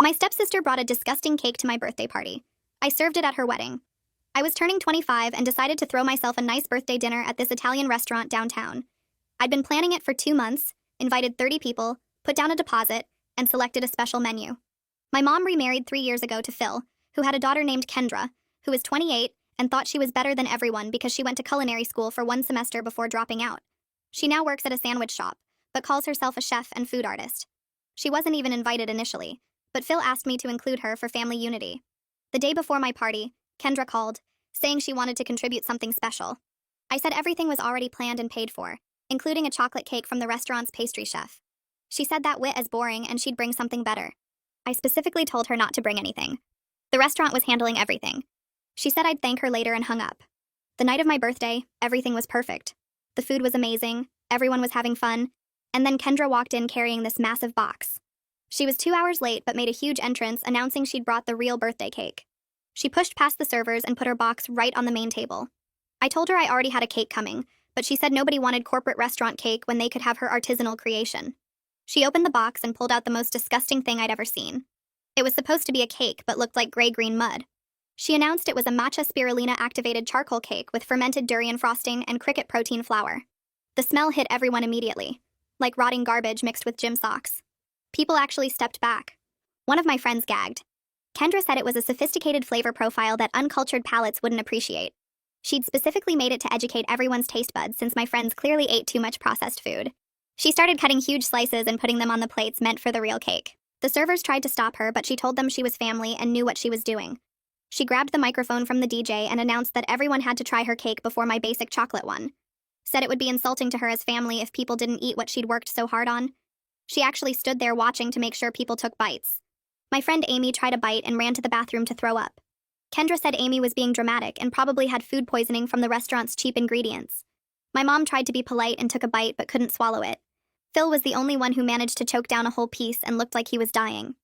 My stepsister brought a disgusting cake to my birthday party. I served it at her wedding. I was turning 25 and decided to throw myself a nice birthday dinner at this Italian restaurant downtown. I'd been planning it for 2 months, invited 30 people, put down a deposit, and selected a special menu. My mom remarried 3 years ago to Phil, who had a daughter named Kendra, who was 28 and thought she was better than everyone because she went to culinary school for 1 semester before dropping out. She now works at a sandwich shop, but calls herself a chef and food artist. She wasn't even invited initially, but Phil asked me to include her for family unity. The day before my party, Kendra called, saying she wanted to contribute something special. I said everything was already planned and paid for, including a chocolate cake from the restaurant's pastry chef. She said that wit as boring and she'd bring something better. I specifically told her not to bring anything. The restaurant was handling everything. She said I'd thank her later and hung up. The night of my birthday, everything was perfect. The food was amazing, everyone was having fun, and then Kendra walked in carrying this massive box. She was 2 hours late but made a huge entrance announcing she'd brought the real birthday cake. She pushed past the servers and put her box right on the main table. I told her I already had a cake coming, but she said nobody wanted corporate restaurant cake when they could have her artisanal creation. She opened the box and pulled out the most disgusting thing I'd ever seen. It was supposed to be a cake but looked like gray-green mud. She announced it was a matcha spirulina-activated charcoal cake with fermented durian frosting and cricket protein flour. The smell hit everyone immediately, like rotting garbage mixed with gym socks. People actually stepped back. One of my friends gagged. Kendra said it was a sophisticated flavor profile that uncultured palates wouldn't appreciate. She'd specifically made it to educate everyone's taste buds since my friends clearly ate too much processed food. She started cutting huge slices and putting them on the plates meant for the real cake. The servers tried to stop her, but she told them she was family and knew what she was doing. She grabbed the microphone from the DJ and announced that everyone had to try her cake before my basic chocolate one. Said it would be insulting to her as family if people didn't eat what she'd worked so hard on. She actually stood there watching to make sure people took bites. My friend Amy tried a bite and ran to the bathroom to throw up. Kendra said Amy was being dramatic and probably had food poisoning from the restaurant's cheap ingredients. My mom tried to be polite and took a bite but couldn't swallow it. Phil was the only one who managed to choke down a whole piece and looked like he was dying.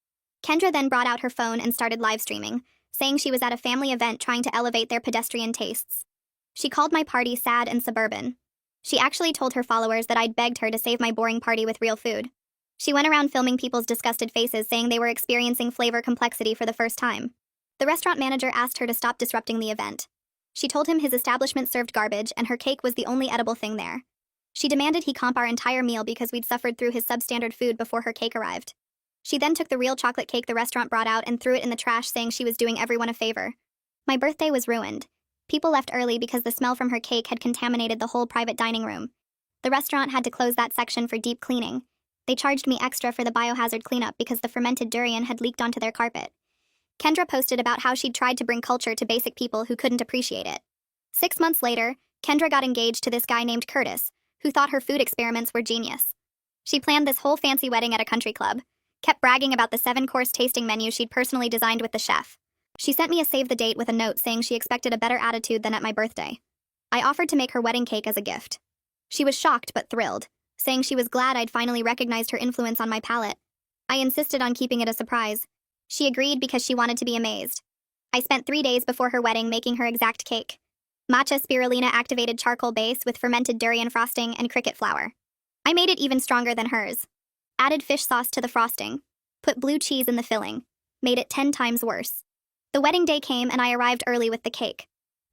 Kendra then brought out her phone and started live streaming, saying she was at a family event trying to elevate their pedestrian tastes. She called my party sad and suburban. She actually told her followers that I'd begged her to save my boring party with real food. She went around filming people's disgusted faces saying they were experiencing flavor complexity for the first time. The restaurant manager asked her to stop disrupting the event. She told him his establishment served garbage and her cake was the only edible thing there. She demanded he comp our entire meal because we'd suffered through his substandard food before her cake arrived. She then took the real chocolate cake the restaurant brought out and threw it in the trash, saying she was doing everyone a favor. My birthday was ruined. People left early because the smell from her cake had contaminated the whole private dining room. The restaurant had to close that section for deep cleaning. They charged me extra for the biohazard cleanup because the fermented durian had leaked onto their carpet. Kendra posted about how she'd tried to bring culture to basic people who couldn't appreciate it. 6 months later, Kendra got engaged to this guy named Curtis, who thought her food experiments were genius. She planned this whole fancy wedding at a country club, kept bragging about the 7-course tasting menu she'd personally designed with the chef. She sent me a save the date with a note saying she expected a better attitude than at my birthday. I offered to make her wedding cake as a gift. She was shocked but thrilled, saying she was glad I'd finally recognized her influence on my palate. I insisted on keeping it a surprise. She agreed because she wanted to be amazed. I spent 3 days before her wedding making her exact cake. Matcha spirulina activated charcoal base with fermented durian frosting and cricket flour. I made it even stronger than hers. Added fish sauce to the frosting. Put blue cheese in the filling. Made it 10 times worse. The wedding day came and I arrived early with the cake.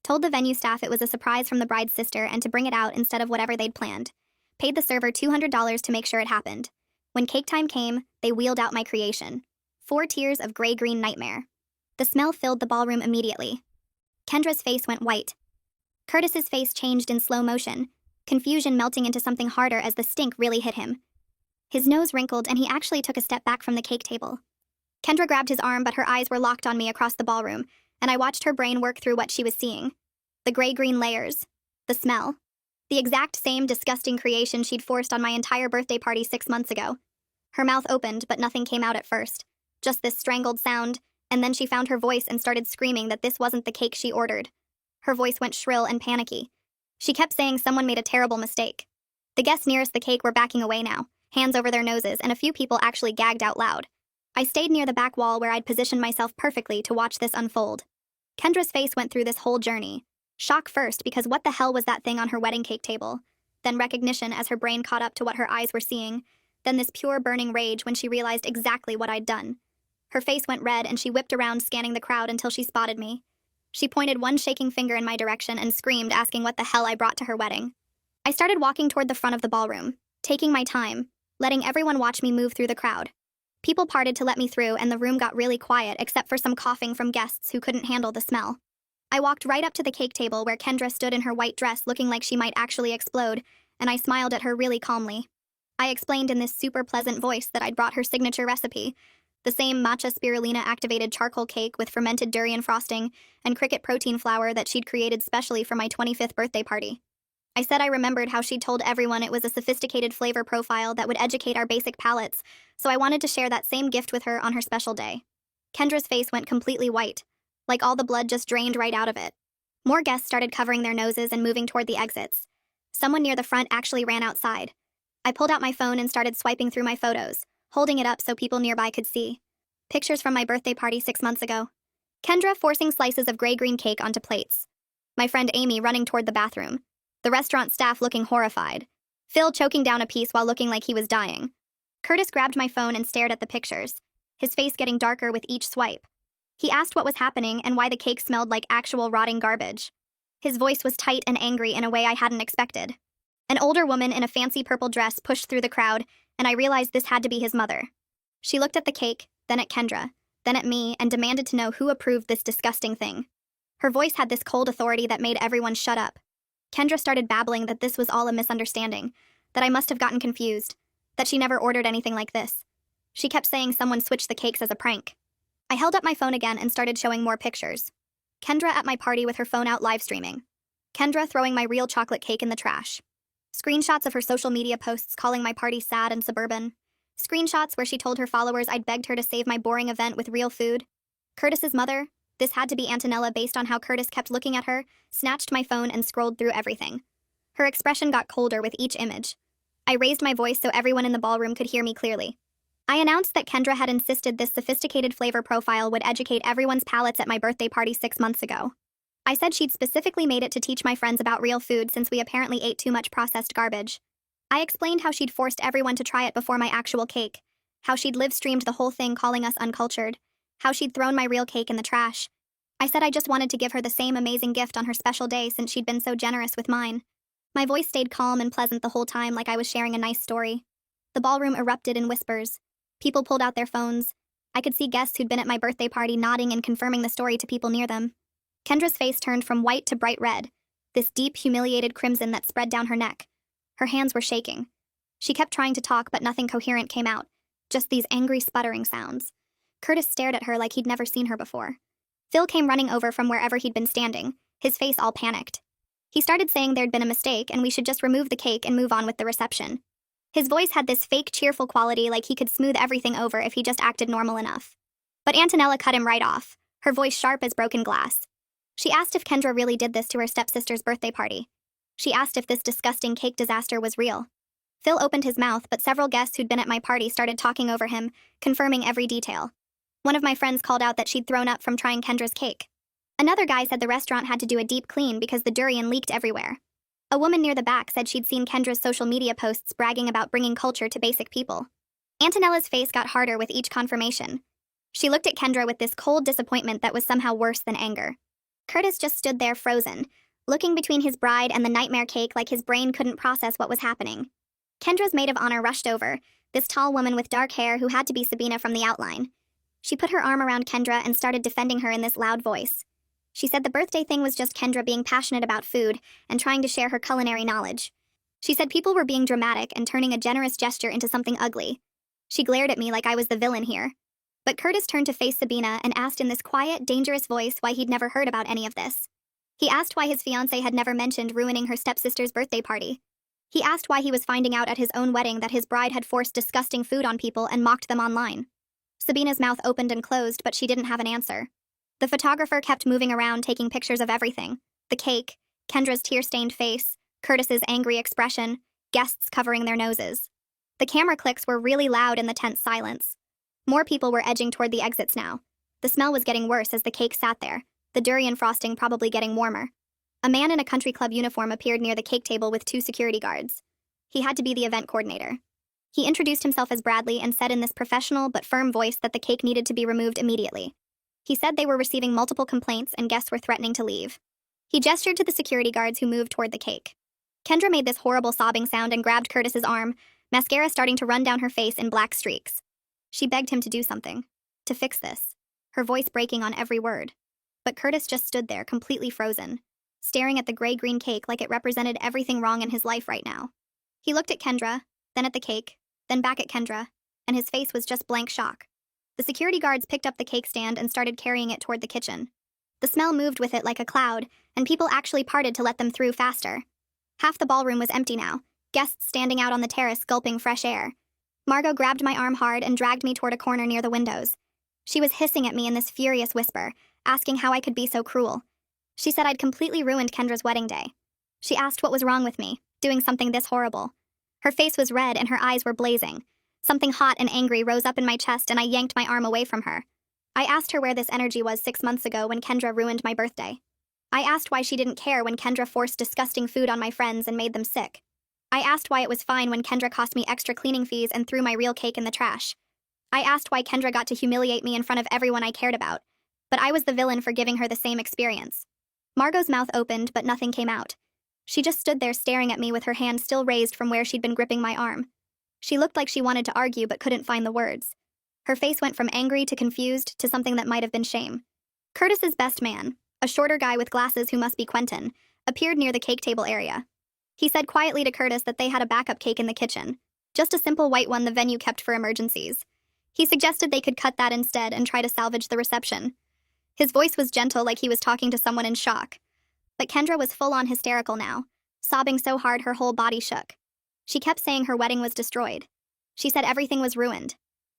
Told the venue staff it was a surprise from the bride's sister and to bring it out instead of whatever they'd planned. Paid the server $200 to make sure it happened. When cake time came, they wheeled out my creation. 4 tiers of gray-green nightmare. The smell filled the ballroom immediately. Kendra's face went white. Curtis's face changed in slow motion, confusion melting into something harder as the stink really hit him. His nose wrinkled and he actually took a step back from the cake table. Kendra grabbed his arm but her eyes were locked on me across the ballroom, and I watched her brain work through what she was seeing. The gray-green layers. The smell. The exact same disgusting creation she'd forced on my entire birthday party 6 months ago. Her mouth opened but nothing came out at first. Just this strangled sound, and then she found her voice and started screaming that this wasn't the cake she ordered. Her voice went shrill and panicky. She kept saying someone made a terrible mistake. The guests nearest the cake were backing away now, hands over their noses, and a few people actually gagged out loud. I stayed near the back wall where I'd positioned myself perfectly to watch this unfold. Kendra's face went through this whole journey. Shock first because what the hell was that thing on her wedding cake table? Then recognition as her brain caught up to what her eyes were seeing. Then this pure burning rage when she realized exactly what I'd done. Her face went red and she whipped around scanning the crowd until she spotted me. She pointed one shaking finger in my direction and screamed, asking what the hell I brought to her wedding. I started walking toward the front of the ballroom, taking my time, letting everyone watch me move through the crowd. People parted to let me through and the room got really quiet except for some coughing from guests who couldn't handle the smell. I walked right up to the cake table where Kendra stood in her white dress looking like she might actually explode, and I smiled at her really calmly. I explained in this super pleasant voice that I'd brought her signature recipe, the same matcha spirulina activated charcoal cake with fermented durian frosting and cricket protein flour that she'd created specially for my 25th birthday party. I said I remembered how she'd told everyone it was a sophisticated flavor profile that would educate our basic palates, so I wanted to share that same gift with her on her special day. Kendra's face went completely white, like all the blood just drained right out of it. More guests started covering their noses and moving toward the exits. Someone near the front actually ran outside. I pulled out my phone and started swiping through my photos, holding it up so people nearby could see. Pictures from my birthday party 6 months ago. Kendra forcing slices of gray-green cake onto plates. My friend Amy running toward the bathroom. The restaurant staff looking horrified. Phil choking down a piece while looking like he was dying. Curtis grabbed my phone and stared at the pictures, his face getting darker with each swipe. He asked what was happening and why the cake smelled like actual rotting garbage. His voice was tight and angry in a way I hadn't expected. An older woman in a fancy purple dress pushed through the crowd, and I realized this had to be his mother. She looked at the cake, then at Kendra, then at me, and demanded to know who approved this disgusting thing. Her voice had this cold authority that made everyone shut up. Kendra started babbling that this was all a misunderstanding, that I must have gotten confused, that she never ordered anything like this. She kept saying someone switched the cakes as a prank. I held up my phone again and started showing more pictures. Kendra at my party with her phone out live streaming. Kendra throwing my real chocolate cake in the trash. Screenshots of her social media posts calling my party sad and suburban. Screenshots where she told her followers I'd begged her to save my boring event with real food. Curtis's mother, this had to be Antonella based on how Curtis kept looking at her, snatched my phone and scrolled through everything. Her expression got colder with each image. I raised my voice so everyone in the ballroom could hear me clearly. I announced that Kendra had insisted this sophisticated flavor profile would educate everyone's palates at my birthday party 6 months ago. I said she'd specifically made it to teach my friends about real food since we apparently ate too much processed garbage. I explained how she'd forced everyone to try it before my actual cake, how she'd live-streamed the whole thing calling us uncultured, how she'd thrown my real cake in the trash. I said I just wanted to give her the same amazing gift on her special day since she'd been so generous with mine. My voice stayed calm and pleasant the whole time like I was sharing a nice story. The ballroom erupted in whispers. People pulled out their phones. I could see guests who'd been at my birthday party nodding and confirming the story to people near them. Kendra's face turned from white to bright red, this deep, humiliated crimson that spread down her neck. Her hands were shaking. She kept trying to talk, but nothing coherent came out, just these angry sputtering sounds. Curtis stared at her like he'd never seen her before. Phil came running over from wherever he'd been standing, his face all panicked. He started saying there'd been a mistake and we should just remove the cake and move on with the reception. His voice had this fake cheerful quality like he could smooth everything over if he just acted normal enough. But Antonella cut him right off, her voice sharp as broken glass. She asked if Kendra really did this to her stepsister's birthday party. She asked if this disgusting cake disaster was real. Phil opened his mouth, but several guests who'd been at my party started talking over him, confirming every detail. One of my friends called out that she'd thrown up from trying Kendra's cake. Another guy said the restaurant had to do a deep clean because the durian leaked everywhere. A woman near the back said she'd seen Kendra's social media posts bragging about bringing culture to basic people. Antonella's face got harder with each confirmation. She looked at Kendra with this cold disappointment that was somehow worse than anger. Curtis just stood there frozen, looking between his bride and the nightmare cake like his brain couldn't process what was happening. Kendra's maid of honor rushed over, this tall woman with dark hair who had to be Sabina from the outline. She put her arm around Kendra and started defending her in this loud voice. She said the birthday thing was just Kendra being passionate about food and trying to share her culinary knowledge. She said people were being dramatic and turning a generous gesture into something ugly. She glared at me like I was the villain here. But Curtis turned to face Sabina and asked in this quiet, dangerous voice why he'd never heard about any of this. He asked why his fiancée had never mentioned ruining her stepsister's birthday party. He asked why he was finding out at his own wedding that his bride had forced disgusting food on people and mocked them online. Sabina's mouth opened and closed, but she didn't have an answer. The photographer kept moving around taking pictures of everything. The cake, Kendra's tear-stained face, Curtis's angry expression, guests covering their noses. The camera clicks were really loud in the tense silence. More people were edging toward the exits now. The smell was getting worse as the cake sat there, the durian frosting probably getting warmer. A man in a country club uniform appeared near the cake table with 2 security guards. He had to be the event coordinator. He introduced himself as Bradley and said in this professional but firm voice that the cake needed to be removed immediately. He said they were receiving multiple complaints and guests were threatening to leave. He gestured to the security guards who moved toward the cake. Kendra made this horrible sobbing sound and grabbed Curtis's arm, mascara starting to run down her face in black streaks. She begged him to do something, to fix this, her voice breaking on every word. But Curtis just stood there, completely frozen, staring at the gray-green cake like it represented everything wrong in his life right now. He looked at Kendra, then at the cake, then back at Kendra, and his face was just blank shock. The security guards picked up the cake stand and started carrying it toward the kitchen. The smell moved with it like a cloud, and people actually parted to let them through faster. Half the ballroom was empty now, guests standing out on the terrace gulping fresh air. Margot grabbed my arm hard and dragged me toward a corner near the windows. She was hissing at me in this furious whisper, asking how I could be so cruel. She said I'd completely ruined Kendra's wedding day. She asked what was wrong with me, doing something this horrible. Her face was red and her eyes were blazing. Something hot and angry rose up in my chest and I yanked my arm away from her. I asked her where this energy was 6 months ago when Kendra ruined my birthday. I asked why she didn't care when Kendra forced disgusting food on my friends and made them sick. I asked why it was fine when Kendra cost me extra cleaning fees and threw my real cake in the trash. I asked why Kendra got to humiliate me in front of everyone I cared about, but I was the villain for giving her the same experience. Margot's mouth opened, but nothing came out. She just stood there staring at me with her hand still raised from where she'd been gripping my arm. She looked like she wanted to argue but couldn't find the words. Her face went from angry to confused to something that might have been shame. Curtis's best man, a shorter guy with glasses who must be Quentin, appeared near the cake table area. He said quietly to Curtis that they had a backup cake in the kitchen, just a simple white one the venue kept for emergencies. He suggested they could cut that instead and try to salvage the reception. His voice was gentle, like he was talking to someone in shock. But Kendra was full-on hysterical now, sobbing so hard her whole body shook. She kept saying her wedding was destroyed. She said everything was ruined.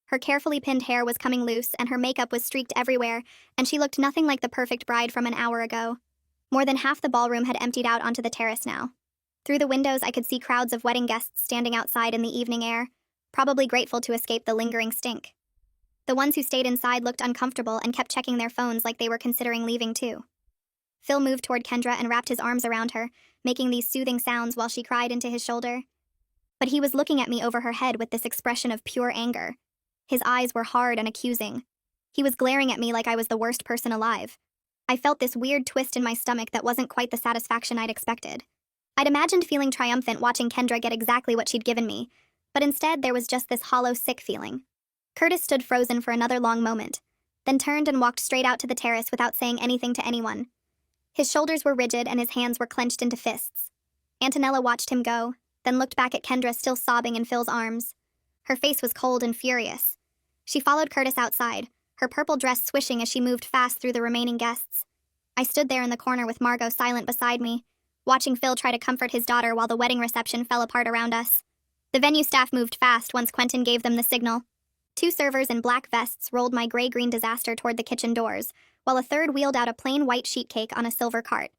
Her carefully pinned hair was coming loose and her makeup was streaked everywhere, and she looked nothing like the perfect bride from an hour ago. More than half the ballroom had emptied out onto the terrace now. Through the windows I could see crowds of wedding guests standing outside in the evening air, probably grateful to escape the lingering stink. The ones who stayed inside looked uncomfortable and kept checking their phones like they were considering leaving too. Phil moved toward Kendra and wrapped his arms around her, making these soothing sounds while she cried into his shoulder. But he was looking at me over her head with this expression of pure anger. His eyes were hard and accusing. He was glaring at me like I was the worst person alive. I felt this weird twist in my stomach that wasn't quite the satisfaction I'd expected. I'd imagined feeling triumphant watching Kendra get exactly what she'd given me, but instead there was just this hollow, sick feeling. Curtis stood frozen for another long moment, then turned and walked straight out to the terrace without saying anything to anyone. His shoulders were rigid and his hands were clenched into fists. Antonella watched him go, then looked back at Kendra still sobbing in Phil's arms. Her face was cold and furious. She followed Curtis outside, her purple dress swishing as she moved fast through the remaining guests. I stood there in the corner with Margot silent beside me, watching Phil try to comfort his daughter while the wedding reception fell apart around us. The venue staff moved fast once Quentin gave them the signal. 2 servers in black vests rolled my gray-green disaster toward the kitchen doors, while a third wheeled out a plain white sheet cake on a silver cart.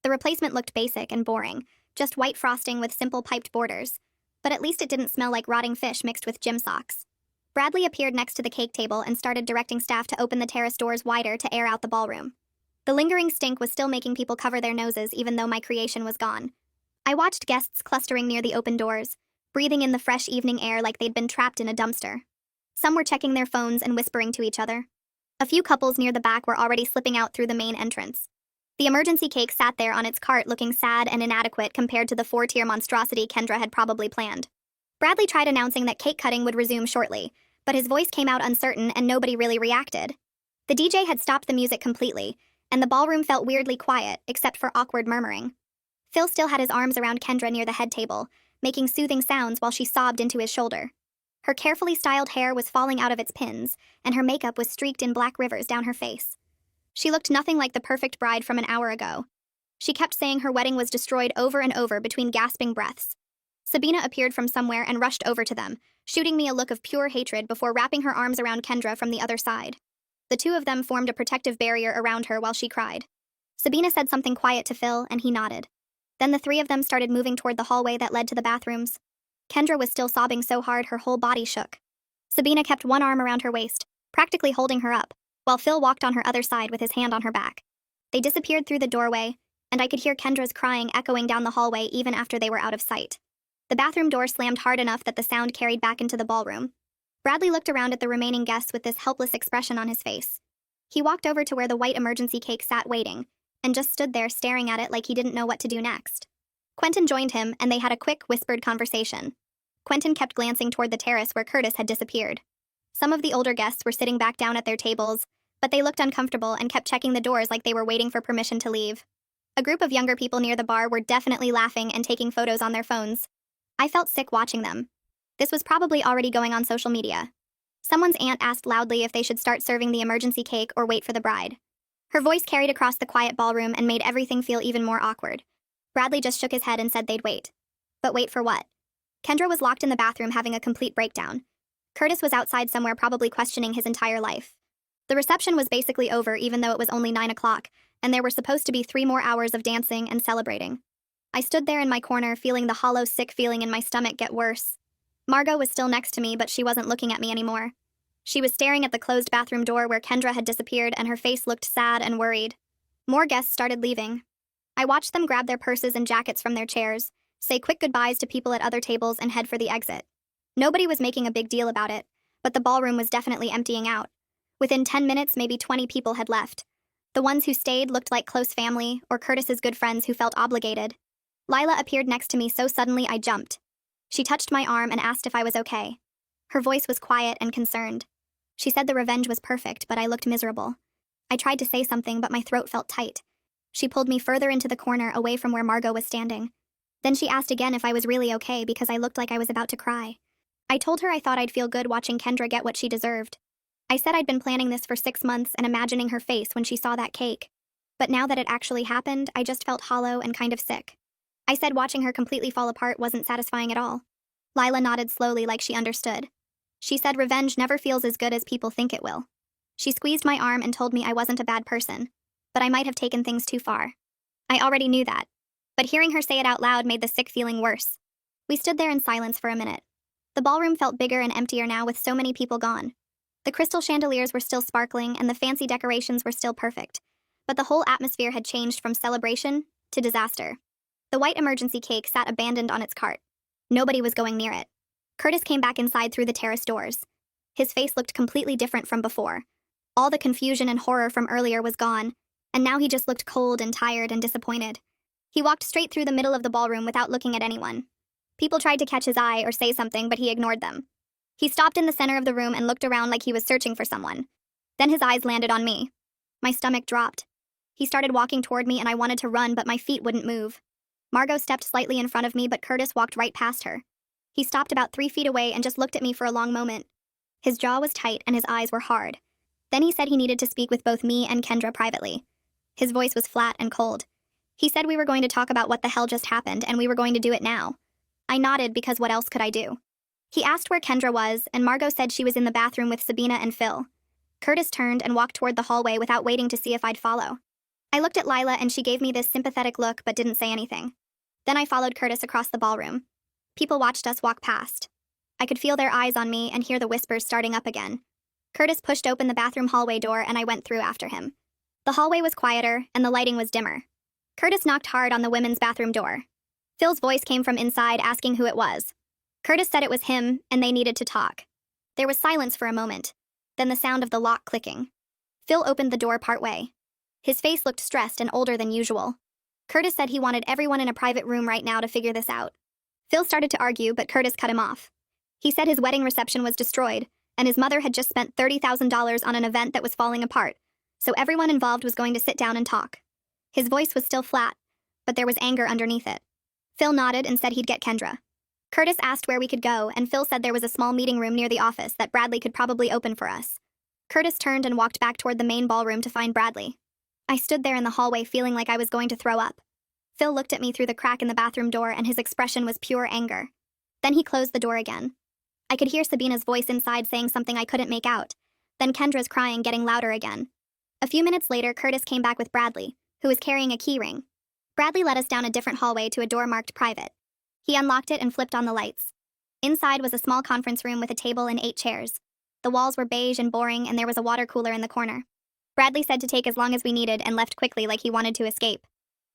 The replacement looked basic and boring, just white frosting with simple piped borders, but at least it didn't smell like rotting fish mixed with gym socks. Bradley appeared next to the cake table and started directing staff to open the terrace doors wider to air out the ballroom. The lingering stink was still making people cover their noses even though my creation was gone. I watched guests clustering near the open doors, breathing in the fresh evening air like they'd been trapped in a dumpster. Some were checking their phones and whispering to each other. A few couples near the back were already slipping out through the main entrance. The emergency cake sat there on its cart looking sad and inadequate compared to the 4-tier monstrosity Kendra had probably planned. Bradley tried announcing that cake cutting would resume shortly, but his voice came out uncertain and nobody really reacted. The DJ had stopped the music completely, and the ballroom felt weirdly quiet, except for awkward murmuring. Phil still had his arms around Kendra near the head table, making soothing sounds while she sobbed into his shoulder. Her carefully styled hair was falling out of its pins, and her makeup was streaked in black rivers down her face. She looked nothing like the perfect bride from an hour ago. She kept saying her wedding was destroyed over and over between gasping breaths. Sabina appeared from somewhere and rushed over to them, shooting me a look of pure hatred before wrapping her arms around Kendra from the other side. The 2 of them formed a protective barrier around her while she cried. Sabina said something quiet to Phil, and he nodded. Then the 3 of them started moving toward the hallway that led to the bathrooms. Kendra was still sobbing so hard her whole body shook. Sabina kept one arm around her waist, practically holding her up, while Phil walked on her other side with his hand on her back. They disappeared through the doorway, and I could hear Kendra's crying echoing down the hallway even after they were out of sight. The bathroom door slammed hard enough that the sound carried back into the ballroom. Bradley looked around at the remaining guests with this helpless expression on his face. He walked over to where the white emergency cake sat waiting, and just stood there staring at it like he didn't know what to do next. Quentin joined him, and they had a quick, whispered conversation. Quentin kept glancing toward the terrace where Curtis had disappeared. Some of the older guests were sitting back down at their tables, but they looked uncomfortable and kept checking the doors like they were waiting for permission to leave. A group of younger people near the bar were definitely laughing and taking photos on their phones. I felt sick watching them. This was probably already going on social media. Someone's aunt asked loudly if they should start serving the emergency cake or wait for the bride. Her voice carried across the quiet ballroom and made everything feel even more awkward. Bradley just shook his head and said they'd wait. But wait for what? Kendra was locked in the bathroom having a complete breakdown. Curtis was outside somewhere probably questioning his entire life. The reception was basically over even though it was only 9 o'clock, and there were supposed to be 3 more hours of dancing and celebrating. I stood there in my corner feeling the hollow, sick feeling in my stomach get worse. Margot was still next to me, but she wasn't looking at me anymore. She was staring at the closed bathroom door where Kendra had disappeared, and her face looked sad and worried. More guests started leaving. I watched them grab their purses and jackets from their chairs, say quick goodbyes to people at other tables, and head for the exit. Nobody was making a big deal about it, but the ballroom was definitely emptying out. Within 10 minutes, maybe 20 people had left. The ones who stayed looked like close family or Curtis's good friends who felt obligated. Lila appeared next to me so suddenly I jumped. She touched my arm and asked if I was okay. Her voice was quiet and concerned. She said the revenge was perfect, but I looked miserable. I tried to say something, but my throat felt tight. She pulled me further into the corner away from where Margot was standing. Then she asked again if I was really okay because I looked like I was about to cry. I told her I thought I'd feel good watching Kendra get what she deserved. I said I'd been planning this for 6 months and imagining her face when she saw that cake. But now that it actually happened, I just felt hollow and kind of sick. I said watching her completely fall apart wasn't satisfying at all. Lila nodded slowly like she understood. She said revenge never feels as good as people think it will. She squeezed my arm and told me I wasn't a bad person, but I might have taken things too far. I already knew that, but hearing her say it out loud made the sick feeling worse. We stood there in silence for a minute. The ballroom felt bigger and emptier now with so many people gone. The crystal chandeliers were still sparkling and the fancy decorations were still perfect, but the whole atmosphere had changed from celebration to disaster. The white emergency cake sat abandoned on its cart. Nobody was going near it. Curtis came back inside through the terrace doors. His face looked completely different from before. All the confusion and horror from earlier was gone, and now he just looked cold and tired and disappointed. He walked straight through the middle of the ballroom without looking at anyone. People tried to catch his eye or say something, but he ignored them. He stopped in the center of the room and looked around like he was searching for someone. Then his eyes landed on me. My stomach dropped. He started walking toward me and I wanted to run, but my feet wouldn't move. Margot stepped slightly in front of me, but Curtis walked right past her. He stopped about 3 feet away and just looked at me for a long moment. His jaw was tight and his eyes were hard. Then he said he needed to speak with both me and Kendra privately. His voice was flat and cold. He said we were going to talk about what the hell just happened and we were going to do it now. I nodded because what else could I do? He asked where Kendra was, and Margot said she was in the bathroom with Sabina and Phil. Curtis turned and walked toward the hallway without waiting to see if I'd follow. I looked at Lila and she gave me this sympathetic look but didn't say anything. Then I followed Curtis across the ballroom. People watched us walk past. I could feel their eyes on me and hear the whispers starting up again. Curtis pushed open the bathroom hallway door and I went through after him. The hallway was quieter and the lighting was dimmer. Curtis knocked hard on the women's bathroom door. Phil's voice came from inside asking who it was. Curtis said it was him and they needed to talk. There was silence for a moment, then the sound of the lock clicking. Phil opened the door partway. His face looked stressed and older than usual. Curtis said he wanted everyone in a private room right now to figure this out. Phil started to argue, but Curtis cut him off. He said his wedding reception was destroyed, and his mother had just spent $30,000 on an event that was falling apart, so everyone involved was going to sit down and talk. His voice was still flat, but there was anger underneath it. Phil nodded and said he'd get Kendra. Curtis asked where we could go, and Phil said there was a small meeting room near the office that Bradley could probably open for us. Curtis turned and walked back toward the main ballroom to find Bradley. I stood there in the hallway feeling like I was going to throw up. Phil looked at me through the crack in the bathroom door and his expression was pure anger. Then he closed the door again. I could hear Sabina's voice inside saying something I couldn't make out. Then Kendra's crying getting louder again. A few minutes later, Curtis came back with Bradley, who was carrying a key ring. Bradley led us down a different hallway to a door marked private. He unlocked it and flipped on the lights. Inside was a small conference room with a table and 8 chairs. The walls were beige and boring and there was a water cooler in the corner. Bradley said to take as long as we needed and left quickly like he wanted to escape.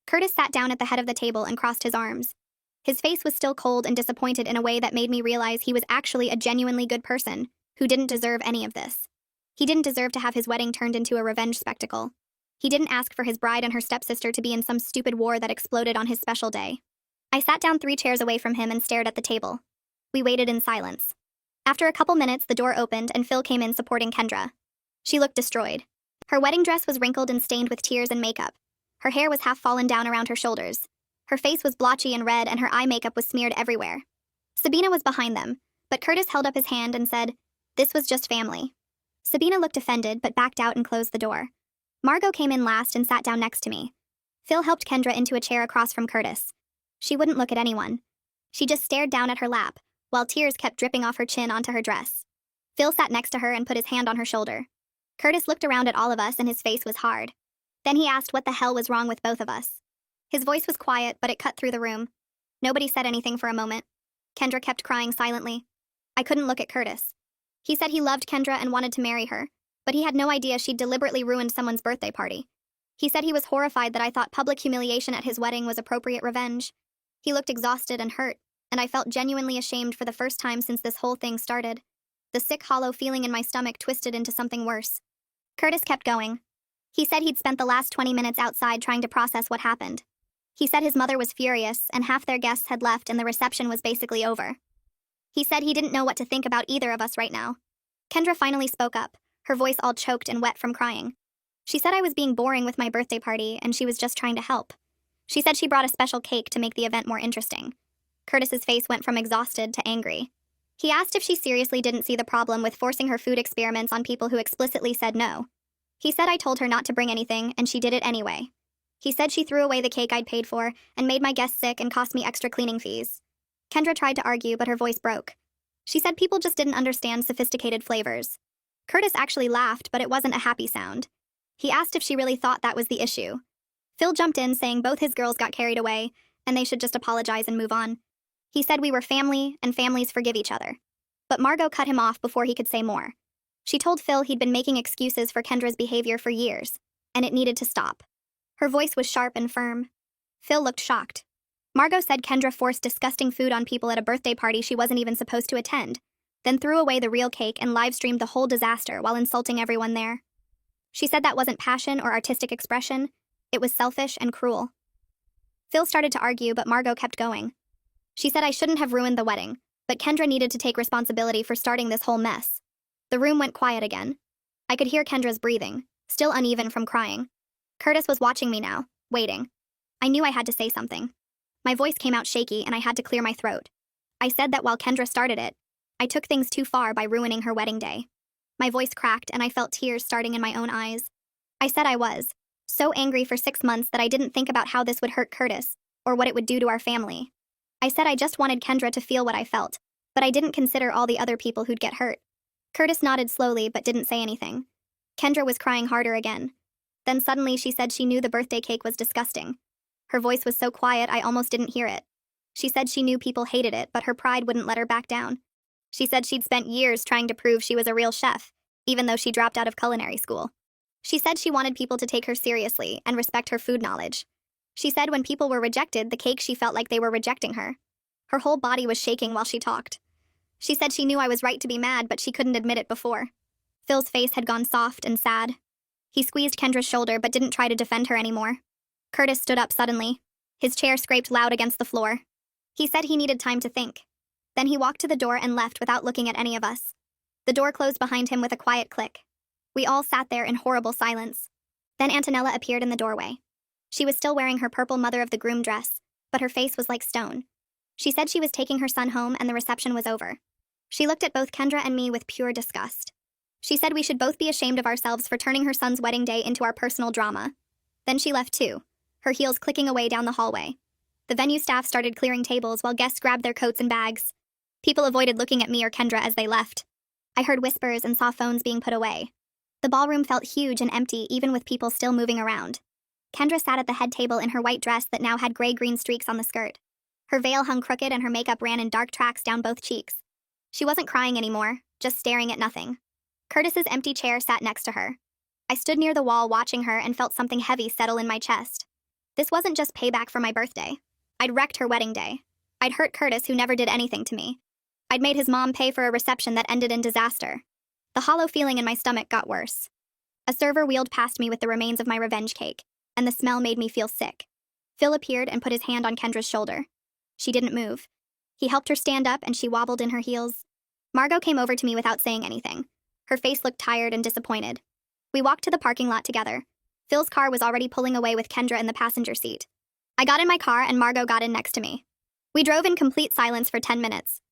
Curtis sat down at the head of the table and crossed his arms. His face was still cold and disappointed in a way that made me realize he was actually a genuinely good person who didn't deserve any of this. He didn't deserve to have his wedding turned into a revenge spectacle. He didn't ask for his bride and her stepsister to be in some stupid war that exploded on his special day. I sat down 3 chairs away from him and stared at the table. We waited in silence. After a couple minutes, the door opened and Phil came in supporting Kendra. She looked destroyed. Her wedding dress was wrinkled and stained with tears and makeup. Her hair was half fallen down around her shoulders. Her face was blotchy and red and her eye makeup was smeared everywhere. Sabina was behind them, but Curtis held up his hand and said, "This was just family." Sabina looked offended but backed out and closed the door. Margot came in last and sat down next to me. Phil helped Kendra into a chair across from Curtis. She wouldn't look at anyone. She just stared down at her lap, while tears kept dripping off her chin onto her dress. Phil sat next to her and put his hand on her shoulder. Curtis looked around at all of us and his face was hard. Then he asked what the hell was wrong with both of us. His voice was quiet, but it cut through the room. Nobody said anything for a moment. Kendra kept crying silently. I couldn't look at Curtis. He said he loved Kendra and wanted to marry her, but he had no idea she'd deliberately ruined someone's birthday party. He said he was horrified that I thought public humiliation at his wedding was appropriate revenge. He looked exhausted and hurt, and I felt genuinely ashamed for the first time since this whole thing started. The sick, hollow feeling in my stomach twisted into something worse. Curtis kept going. He said he'd spent the last 20 minutes outside trying to process what happened. He said his mother was furious, and half their guests had left and the reception was basically over. He said he didn't know what to think about either of us right now. Kendra finally spoke up, her voice all choked and wet from crying. She said I was being boring with my birthday party and she was just trying to help. She said she brought a special cake to make the event more interesting. Curtis's face went from exhausted to angry. He asked if she seriously didn't see the problem with forcing her food experiments on people who explicitly said no. He said I told her not to bring anything and she did it anyway. He said she threw away the cake I'd paid for and made my guests sick and cost me extra cleaning fees. Kendra tried to argue, but her voice broke. She said people just didn't understand sophisticated flavors. Curtis actually laughed, but it wasn't a happy sound. He asked if she really thought that was the issue. Phil jumped in, saying both his girls got carried away, and they should just apologize and move on. He said we were family, and families forgive each other. But Margot cut him off before he could say more. She told Phil he'd been making excuses for Kendra's behavior for years, and it needed to stop. Her voice was sharp and firm. Phil looked shocked. Margot said Kendra forced disgusting food on people at a birthday party she wasn't even supposed to attend, then threw away the real cake and live-streamed the whole disaster while insulting everyone there. She said that wasn't passion or artistic expression, it was selfish and cruel. Phil started to argue, but Margot kept going. She said I shouldn't have ruined the wedding, but Kendra needed to take responsibility for starting this whole mess. The room went quiet again. I could hear Kendra's breathing, still uneven from crying. Curtis was watching me now, waiting. I knew I had to say something. My voice came out shaky and I had to clear my throat. I said that while Kendra started it, I took things too far by ruining her wedding day. My voice cracked and I felt tears starting in my own eyes. I said I was so angry for 6 months that I didn't think about how this would hurt Curtis or what it would do to our family. I said I just wanted Kendra to feel what I felt, but I didn't consider all the other people who'd get hurt. Curtis nodded slowly but didn't say anything. Kendra was crying harder again. Then suddenly she said she knew the birthday cake was disgusting. Her voice was so quiet I almost didn't hear it. She said she knew people hated it, but her pride wouldn't let her back down. She said she'd spent years trying to prove she was a real chef, even though she dropped out of culinary school. She said she wanted people to take her seriously and respect her food knowledge. She said when people were rejected the cake, she felt like they were rejecting her. Her whole body was shaking while she talked. She said she knew I was right to be mad, but she couldn't admit it before. Phil's face had gone soft and sad. He squeezed Kendra's shoulder but didn't try to defend her anymore. Curtis stood up suddenly. His chair scraped loud against the floor. He said he needed time to think. Then he walked to the door and left without looking at any of us. The door closed behind him with a quiet click. We all sat there in horrible silence. Then Antonella appeared in the doorway. She was still wearing her purple mother of the groom dress, but her face was like stone. She said she was taking her son home and the reception was over. She looked at both Kendra and me with pure disgust. She said we should both be ashamed of ourselves for turning her son's wedding day into our personal drama. Then she left too, her heels clicking away down the hallway. The venue staff started clearing tables while guests grabbed their coats and bags. People avoided looking at me or Kendra as they left. I heard whispers and saw phones being put away. The ballroom felt huge and empty, even with people still moving around. Kendra sat at the head table in her white dress that now had gray-green streaks on the skirt. Her veil hung crooked and her makeup ran in dark tracks down both cheeks. She wasn't crying anymore, just staring at nothing. Curtis's empty chair sat next to her. I stood near the wall watching her and felt something heavy settle in my chest. This wasn't just payback for my birthday. I'd wrecked her wedding day. I'd hurt Curtis, who never did anything to me. I'd made his mom pay for a reception that ended in disaster. The hollow feeling in my stomach got worse. A server wheeled past me with the remains of my revenge cake, and the smell made me feel sick. Phil appeared and put his hand on Kendra's shoulder. She didn't move. He helped her stand up, and she wobbled in her heels. Margot came over to me without saying anything. Her face looked tired and disappointed. We walked to the parking lot together. Phil's car was already pulling away with Kendra in the passenger seat. I got in my car and Margot got in next to me. We drove in complete silence for 10 minutes.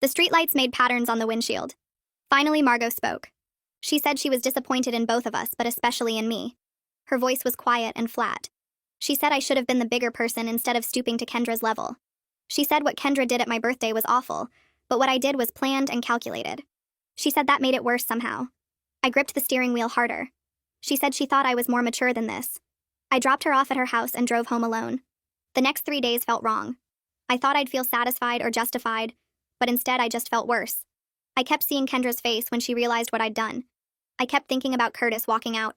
The streetlights made patterns on the windshield. Finally, Margot spoke. She said she was disappointed in both of us, but especially in me. Her voice was quiet and flat. She said I should have been the bigger person instead of stooping to Kendra's level. She said what Kendra did at my birthday was awful, but what I did was planned and calculated. She said that made it worse somehow. I gripped the steering wheel harder. She said she thought I was more mature than this. I dropped her off at her house and drove home alone. The next 3 days felt wrong. I thought I'd feel satisfied or justified, but instead I just felt worse. I kept seeing Kendra's face when she realized what I'd done. I kept thinking about Curtis walking out.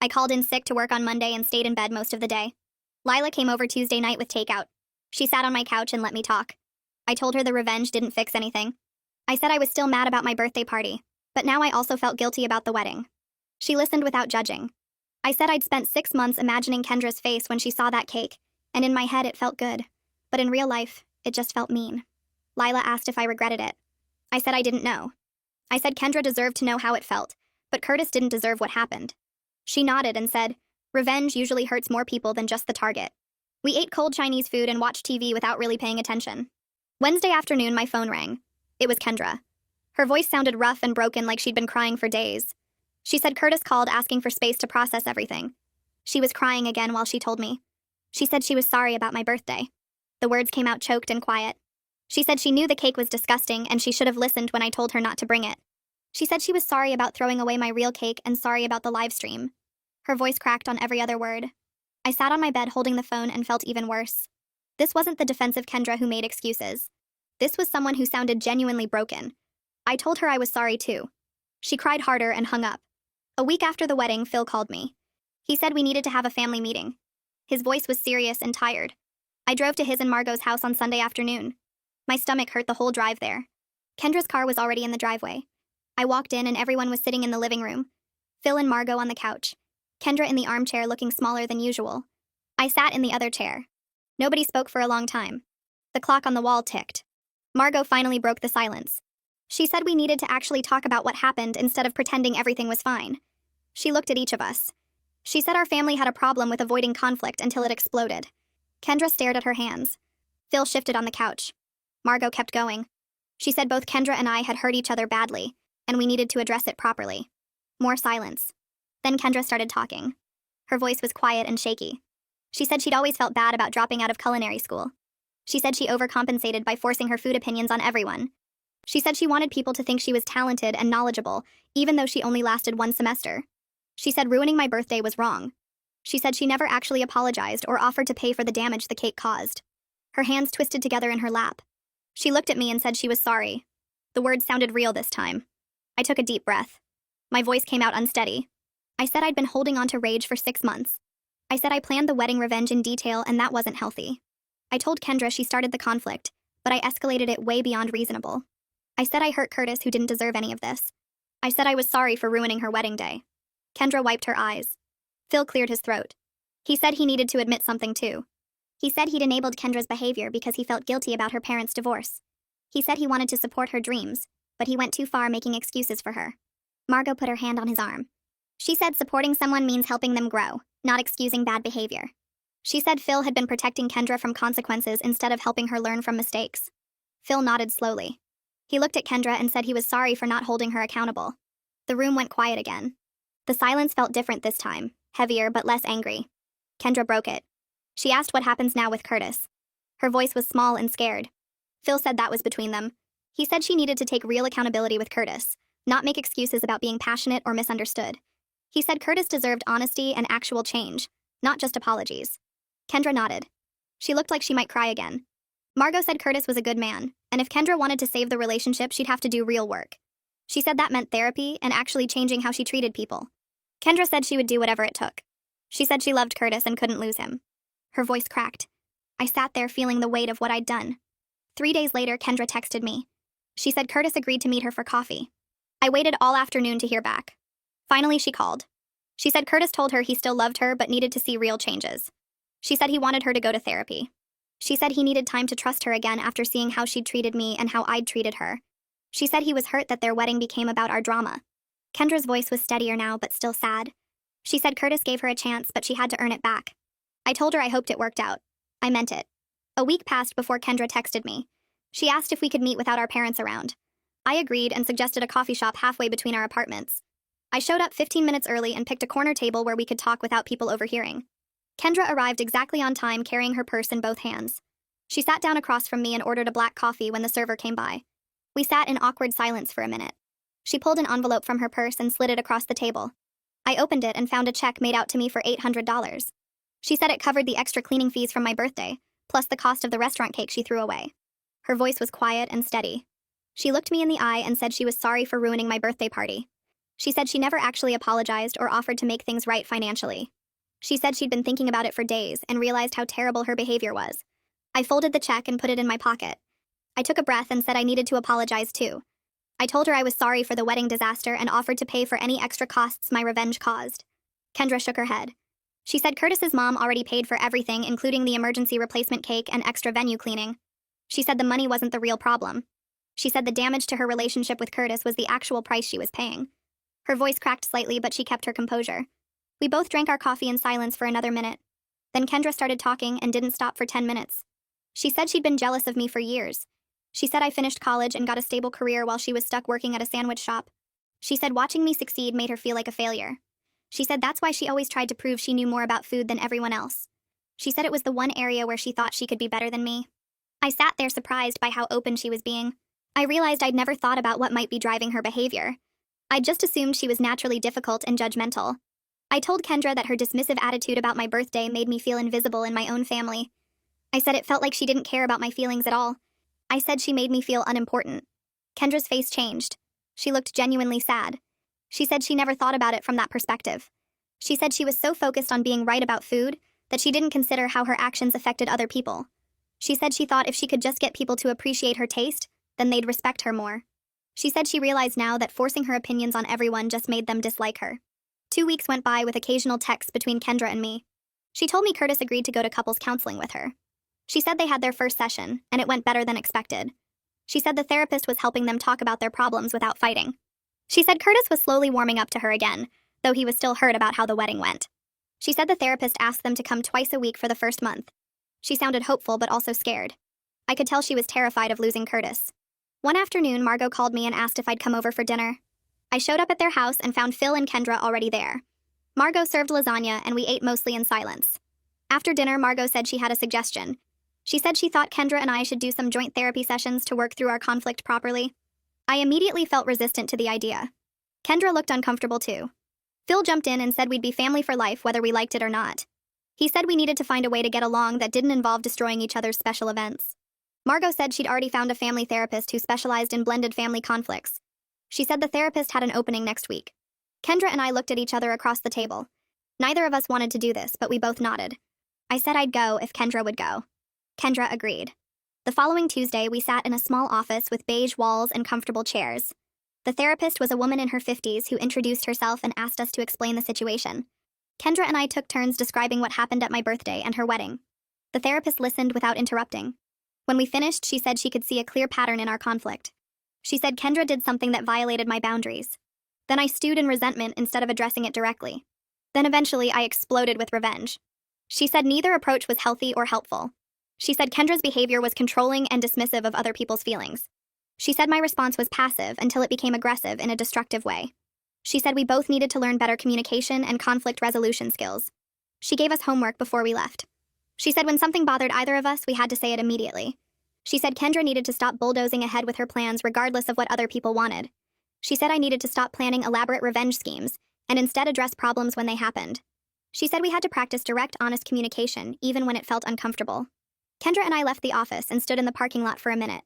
I called in sick to work on Monday and stayed in bed most of the day. Lila came over Tuesday night with takeout. She sat on my couch and let me talk. I told her the revenge didn't fix anything. I said I was still mad about my birthday party, but now I also felt guilty about the wedding. She listened without judging. I said I'd spent 6 months imagining Kendra's face when she saw that cake, and in my head it felt good. But in real life, it just felt mean. Lila asked if I regretted it. I said I didn't know. I said Kendra deserved to know how it felt, but Curtis didn't deserve what happened. She nodded and said, "Revenge usually hurts more people than just the target." We ate cold Chinese food and watched TV without really paying attention. Wednesday afternoon, my phone rang. It was Kendra. Her voice sounded rough and broken, like she'd been crying for days. She said Curtis called asking for space to process everything. She was crying again while she told me. She said she was sorry about my birthday. The words came out choked and quiet. She said she knew the cake was disgusting and she should have listened when I told her not to bring it. She said she was sorry about throwing away my real cake and sorry about the live stream. Her voice cracked on every other word. I sat on my bed holding the phone and felt even worse. This wasn't the defensive Kendra who made excuses. This was someone who sounded genuinely broken. I told her I was sorry too. She cried harder and hung up. A week after the wedding, Phil called me. He said we needed to have a family meeting. His voice was serious and tired. I drove to his and Margot's house on Sunday afternoon. My stomach hurt the whole drive there. Kendra's car was already in the driveway. I walked in and everyone was sitting in the living room. Phil and Margot on the couch. Kendra in the armchair looking smaller than usual. I sat in the other chair. Nobody spoke for a long time. The clock on the wall ticked. Margot finally broke the silence. She said we needed to actually talk about what happened instead of pretending everything was fine. She looked at each of us. She said our family had a problem with avoiding conflict until it exploded. Kendra stared at her hands. Phil shifted on the couch. Margot kept going. She said both Kendra and I had hurt each other badly, and we needed to address it properly. More silence. Then Kendra started talking. Her voice was quiet and shaky. She said she'd always felt bad about dropping out of culinary school. She said she overcompensated by forcing her food opinions on everyone. She said she wanted people to think she was talented and knowledgeable, even though she only lasted 1 semester. She said ruining my birthday was wrong. She said she never actually apologized or offered to pay for the damage the cake caused. Her hands twisted together in her lap. She looked at me and said she was sorry. The words sounded real this time. I took a deep breath. My voice came out unsteady. I said I'd been holding on to rage for 6 months. I said I planned the wedding revenge in detail and that wasn't healthy. I told Kendra she started the conflict, but I escalated it way beyond reasonable. I said I hurt Curtis, who didn't deserve any of this. I said I was sorry for ruining her wedding day. Kendra wiped her eyes. Phil cleared his throat. He said he needed to admit something too. He said he'd enabled Kendra's behavior because he felt guilty about her parents' divorce. He said he wanted to support her dreams, but he went too far making excuses for her. Margot put her hand on his arm. She said supporting someone means helping them grow, not excusing bad behavior. She said Phil had been protecting Kendra from consequences instead of helping her learn from mistakes. Phil nodded slowly. He looked at Kendra and said he was sorry for not holding her accountable. The room went quiet again. The silence felt different this time, heavier but less angry. Kendra broke it. She asked what happens now with Curtis. Her voice was small and scared. Phil said that was between them. He said she needed to take real accountability with Curtis, not make excuses about being passionate or misunderstood. He said Curtis deserved honesty and actual change, not just apologies. Kendra nodded. She looked like she might cry again. Margot said Curtis was a good man, and if Kendra wanted to save the relationship, she'd have to do real work. She said that meant therapy and actually changing how she treated people. Kendra said she would do whatever it took. She said she loved Curtis and couldn't lose him. Her voice cracked. I sat there feeling the weight of what I'd done. 3 days later, Kendra texted me. She said Curtis agreed to meet her for coffee. I waited all afternoon to hear back. Finally, she called. She said Curtis told her he still loved her but needed to see real changes. She said he wanted her to go to therapy. She said he needed time to trust her again after seeing how she'd treated me and how I'd treated her. She said he was hurt that their wedding became about our drama. Kendra's voice was steadier now but still sad. She said Curtis gave her a chance but she had to earn it back. I told her I hoped it worked out. I meant it. A week passed before Kendra texted me. She asked if we could meet without our parents around. I agreed and suggested a coffee shop halfway between our apartments. I showed up 15 minutes early and picked a corner table where we could talk without people overhearing. Kendra arrived exactly on time, carrying her purse in both hands. She sat down across from me and ordered a black coffee when the server came by. We sat in awkward silence for a minute. She pulled an envelope from her purse and slid it across the table. I opened it and found a check made out to me for $800. She said it covered the extra cleaning fees from my birthday, plus the cost of the restaurant cake she threw away. Her voice was quiet and steady. She looked me in the eye and said she was sorry for ruining my birthday party. She said she never actually apologized or offered to make things right financially. She said she'd been thinking about it for days and realized how terrible her behavior was. I folded the check and put it in my pocket. I took a breath and said I needed to apologize too. I told her I was sorry for the wedding disaster and offered to pay for any extra costs my revenge caused. Kendra shook her head. She said Curtis's mom already paid for everything, including the emergency replacement cake and extra venue cleaning. She said the money wasn't the real problem. She said the damage to her relationship with Curtis was the actual price she was paying. Her voice cracked slightly, but she kept her composure. We both drank our coffee in silence for another minute. Then Kendra started talking and didn't stop for 10 minutes. She said she'd been jealous of me for years. She said I finished college and got a stable career while she was stuck working at a sandwich shop. She said watching me succeed made her feel like a failure. She said that's why she always tried to prove she knew more about food than everyone else. She said it was the one area where she thought she could be better than me. I sat there surprised by how open she was being. I realized I'd never thought about what might be driving her behavior. I'd just assumed she was naturally difficult and judgmental. I told Kendra that her dismissive attitude about my birthday made me feel invisible in my own family. I said it felt like she didn't care about my feelings at all. I said she made me feel unimportant. Kendra's face changed. She looked genuinely sad. She said she never thought about it from that perspective. She said she was so focused on being right about food that she didn't consider how her actions affected other people. She said she thought if she could just get people to appreciate her taste, then they'd respect her more. She said she realized now that forcing her opinions on everyone just made them dislike her. 2 weeks went by with occasional texts between Kendra and me. She told me Curtis agreed to go to couples counseling with her. She said they had their first session, and it went better than expected. She said the therapist was helping them talk about their problems without fighting. She said Curtis was slowly warming up to her again, though he was still hurt about how the wedding went. She said the therapist asked them to come twice a week for the first month. She sounded hopeful but also scared. I could tell she was terrified of losing Curtis. One afternoon, Margot called me and asked if I'd come over for dinner. I showed up at their house and found Phil and Kendra already there. Margot served lasagna and we ate mostly in silence. After dinner, Margot said she had a suggestion. She said she thought Kendra and I should do some joint therapy sessions to work through our conflict properly. I immediately felt resistant to the idea. Kendra looked uncomfortable too. Phil jumped in and said we'd be family for life whether we liked it or not. He said we needed to find a way to get along that didn't involve destroying each other's special events. Margot said she'd already found a family therapist who specialized in blended family conflicts. She said the therapist had an opening next week. Kendra and I looked at each other across the table. Neither of us wanted to do this, but we both nodded. I said I'd go if Kendra would go. Kendra agreed. The following Tuesday, we sat in a small office with beige walls and comfortable chairs. The therapist was a woman in her 50s who introduced herself and asked us to explain the situation. Kendra and I took turns describing what happened at my birthday and her wedding. The therapist listened without interrupting. When we finished, she said she could see a clear pattern in our conflict. She said Kendra did something that violated my boundaries. Then I stewed in resentment instead of addressing it directly. Then eventually I exploded with revenge. She said neither approach was healthy or helpful. She said Kendra's behavior was controlling and dismissive of other people's feelings. She said my response was passive until it became aggressive in a destructive way. She said we both needed to learn better communication and conflict resolution skills. She gave us homework before we left. She said when something bothered either of us, we had to say it immediately. She said Kendra needed to stop bulldozing ahead with her plans regardless of what other people wanted. She said I needed to stop planning elaborate revenge schemes and instead address problems when they happened. She said we had to practice direct, honest communication, even when it felt uncomfortable. Kendra and I left the office and stood in the parking lot for a minute.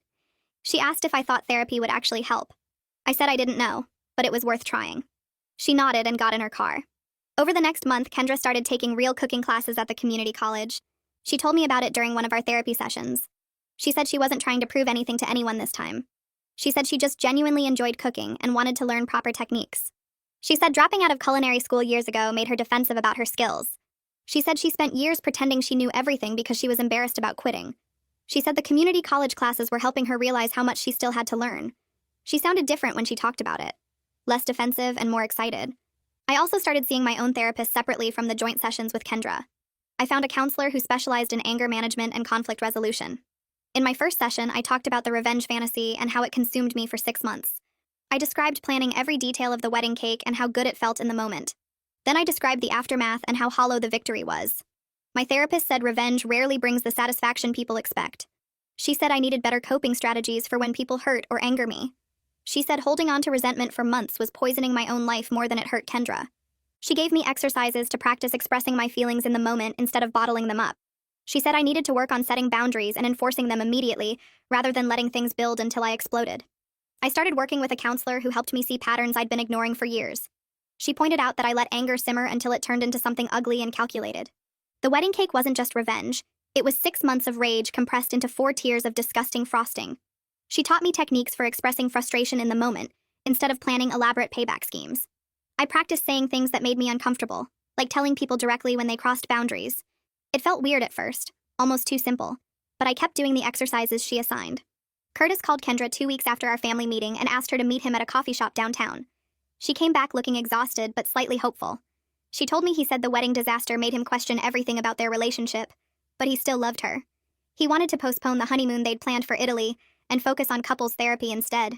She asked if I thought therapy would actually help. I said I didn't know, but it was worth trying. She nodded and got in her car. Over the next month, Kendra started taking real cooking classes at the community college. She told me about it during one of our therapy sessions. She said she wasn't trying to prove anything to anyone this time. She said she just genuinely enjoyed cooking and wanted to learn proper techniques. She said dropping out of culinary school years ago made her defensive about her skills. She said she spent years pretending she knew everything because she was embarrassed about quitting. She said the community college classes were helping her realize how much she still had to learn. She sounded different when she talked about it. Less defensive and more excited. I also started seeing my own therapist separately from the joint sessions with Kendra. I found a counselor who specialized in anger management and conflict resolution. In my first session, I talked about the revenge fantasy and how it consumed me for 6 months. I described planning every detail of the wedding cake and how good it felt in the moment. Then I described the aftermath and how hollow the victory was. My therapist said revenge rarely brings the satisfaction people expect. She said I needed better coping strategies for when people hurt or anger me. She said holding on to resentment for months was poisoning my own life more than it hurt Kendra. She gave me exercises to practice expressing my feelings in the moment instead of bottling them up. She said I needed to work on setting boundaries and enforcing them immediately, rather than letting things build until I exploded. I started working with a counselor who helped me see patterns I'd been ignoring for years. She pointed out that I let anger simmer until it turned into something ugly and calculated. The wedding cake wasn't just revenge, it was 6 months of rage compressed into 4 tiers of disgusting frosting. She taught me techniques for expressing frustration in the moment, instead of planning elaborate payback schemes. I practiced saying things that made me uncomfortable, like telling people directly when they crossed boundaries. It felt weird at first, almost too simple, but I kept doing the exercises she assigned. Curtis called Kendra 2 weeks after our family meeting and asked her to meet him at a coffee shop downtown. She came back looking exhausted but slightly hopeful. She told me he said the wedding disaster made him question everything about their relationship, but he still loved her. He wanted to postpone the honeymoon they'd planned for Italy and focus on couples therapy instead.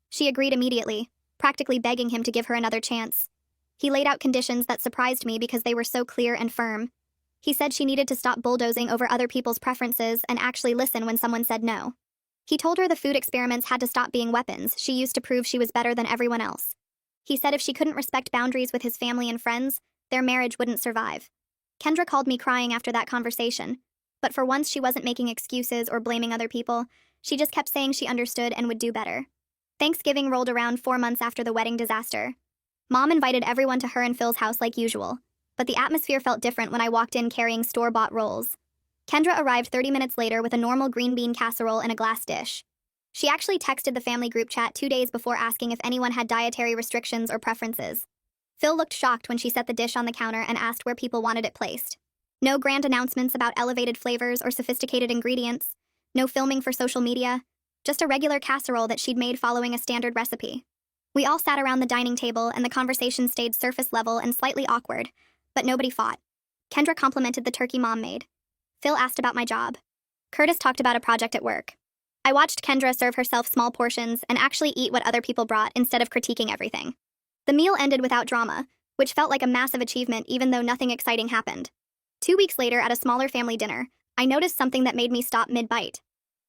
She agreed immediately, practically begging him to give her another chance. He laid out conditions that surprised me because they were so clear and firm. He said she needed to stop bulldozing over other people's preferences and actually listen when someone said no. He told her the food experiments had to stop being weapons she used to prove she was better than everyone else. He said if she couldn't respect boundaries with his family and friends, their marriage wouldn't survive. Kendra called me crying after that conversation, but for once she wasn't making excuses or blaming other people. She just kept saying she understood and would do better. Thanksgiving rolled around 4 months after the wedding disaster. Mom invited everyone to her and Phil's house like usual, but the atmosphere felt different when I walked in carrying store-bought rolls. Kendra arrived 30 minutes later with a normal green bean casserole and a glass dish. She actually texted the family group chat 2 days before asking if anyone had dietary restrictions or preferences. Phil looked shocked when she set the dish on the counter and asked where people wanted it placed. No grand announcements about elevated flavors or sophisticated ingredients. No filming for social media. Just a regular casserole that she'd made following a standard recipe. We all sat around the dining table and the conversation stayed surface level and slightly awkward, but nobody fought. Kendra complimented the turkey Mom made. Phil asked about my job. Curtis talked about a project at work. I watched Kendra serve herself small portions and actually eat what other people brought instead of critiquing everything. The meal ended without drama, which felt like a massive achievement even though nothing exciting happened. 2 weeks later at a smaller family dinner, I noticed something that made me stop mid-bite.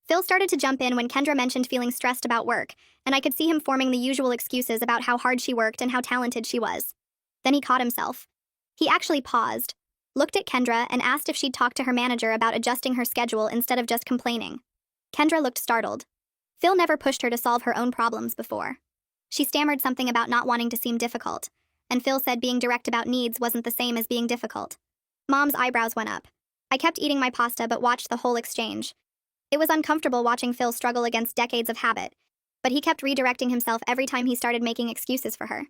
Phil started to jump in when Kendra mentioned feeling stressed about work, and I could see him forming the usual excuses about how hard she worked and how talented she was. Then he caught himself. He actually paused, looked at Kendra, and asked if she'd talk to her manager about adjusting her schedule instead of just complaining. Kendra looked startled. Phil never pushed her to solve her own problems before. She stammered something about not wanting to seem difficult, and Phil said being direct about needs wasn't the same as being difficult. Mom's eyebrows went up. I kept eating my pasta but watched the whole exchange. It was uncomfortable watching Phil struggle against decades of habit, but he kept redirecting himself every time he started making excuses for her.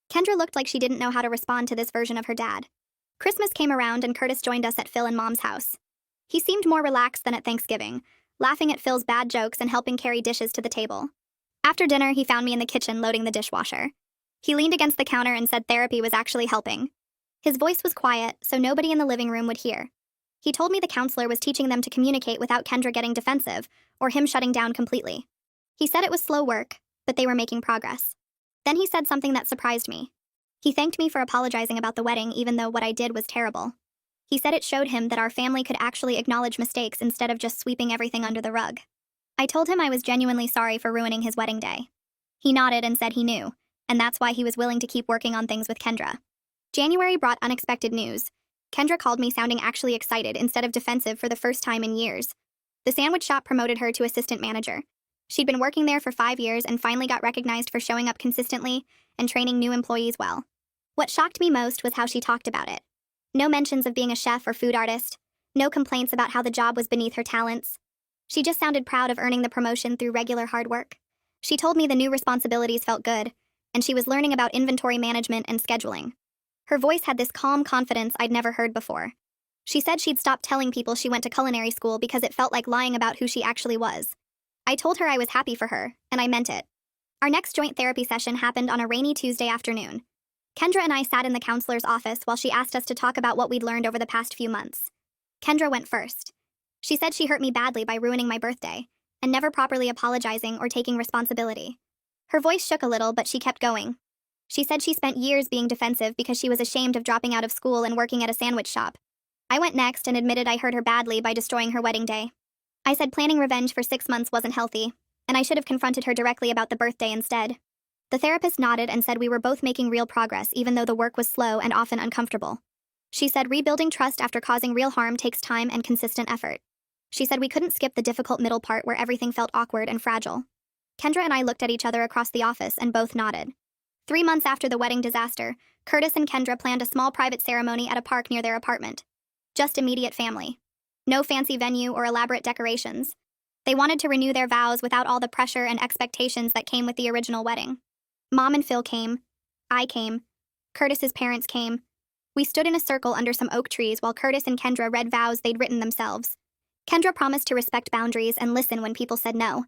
Kendra looked like she didn't know how to respond to this version of her dad. Christmas came around and Curtis joined us at Phil and Mom's house. He seemed more relaxed than at Thanksgiving, laughing at Phil's bad jokes and helping carry dishes to the table. After dinner, he found me in the kitchen loading the dishwasher. He leaned against the counter and said therapy was actually helping. His voice was quiet, so nobody in the living room would hear. He told me the counselor was teaching them to communicate without Kendra getting defensive, or him shutting down completely. He said it was slow work, but they were making progress. Then he said something that surprised me. He thanked me for apologizing about the wedding even though what I did was terrible. He said it showed him that our family could actually acknowledge mistakes instead of just sweeping everything under the rug. I told him I was genuinely sorry for ruining his wedding day. He nodded and said he knew, and that's why he was willing to keep working on things with Kendra. January brought unexpected news. Kendra called me sounding actually excited instead of defensive for the first time in years. The sandwich shop promoted her to assistant manager. She'd been working there for 5 years and finally got recognized for showing up consistently and training new employees well. What shocked me most was how she talked about it. No mentions of being a chef or food artist. No complaints about how the job was beneath her talents. She just sounded proud of earning the promotion through regular hard work. She told me the new responsibilities felt good, and she was learning about inventory management and scheduling. Her voice had this calm confidence I'd never heard before. She said she'd stopped telling people she went to culinary school because it felt like lying about who she actually was. I told her I was happy for her, and I meant it. Our next joint therapy session happened on a rainy Tuesday afternoon. Kendra and I sat in the counselor's office while she asked us to talk about what we'd learned over the past few months. Kendra went first. She said she hurt me badly by ruining my birthday, and never properly apologizing or taking responsibility. Her voice shook a little, but she kept going. She said she spent years being defensive because she was ashamed of dropping out of school and working at a sandwich shop. I went next and admitted I hurt her badly by destroying her wedding day. I said planning revenge for 6 months wasn't healthy, and I should have confronted her directly about the birthday instead. The therapist nodded and said we were both making real progress even though the work was slow and often uncomfortable. She said rebuilding trust after causing real harm takes time and consistent effort. She said we couldn't skip the difficult middle part where everything felt awkward and fragile. Kendra and I looked at each other across the office and both nodded. 3 months after the wedding disaster, Curtis and Kendra planned a small private ceremony at a park near their apartment. Just immediate family. No fancy venue or elaborate decorations. They wanted to renew their vows without all the pressure and expectations that came with the original wedding. Mom and Phil came. I came. Curtis's parents came. We stood in a circle under some oak trees while Curtis and Kendra read vows they'd written themselves. Kendra promised to respect boundaries and listen when people said no.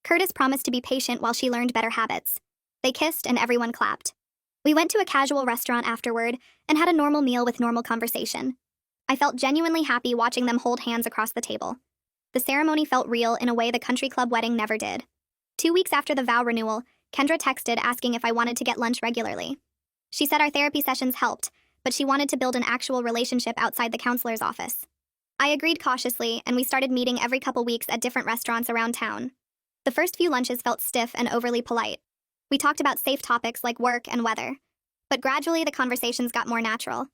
Curtis promised to be patient while she learned better habits. They kissed and everyone clapped. We went to a casual restaurant afterward and had a normal meal with normal conversation. I felt genuinely happy watching them hold hands across the table. The ceremony felt real in a way the country club wedding never did. 2 weeks after the vow renewal, Kendra texted asking if I wanted to get lunch regularly. She said our therapy sessions helped, but she wanted to build an actual relationship outside the counselor's office. I agreed cautiously, and we started meeting every couple weeks at different restaurants around town. The first few lunches felt stiff and overly polite. We talked about safe topics like work and weather. But gradually the conversations got more natural.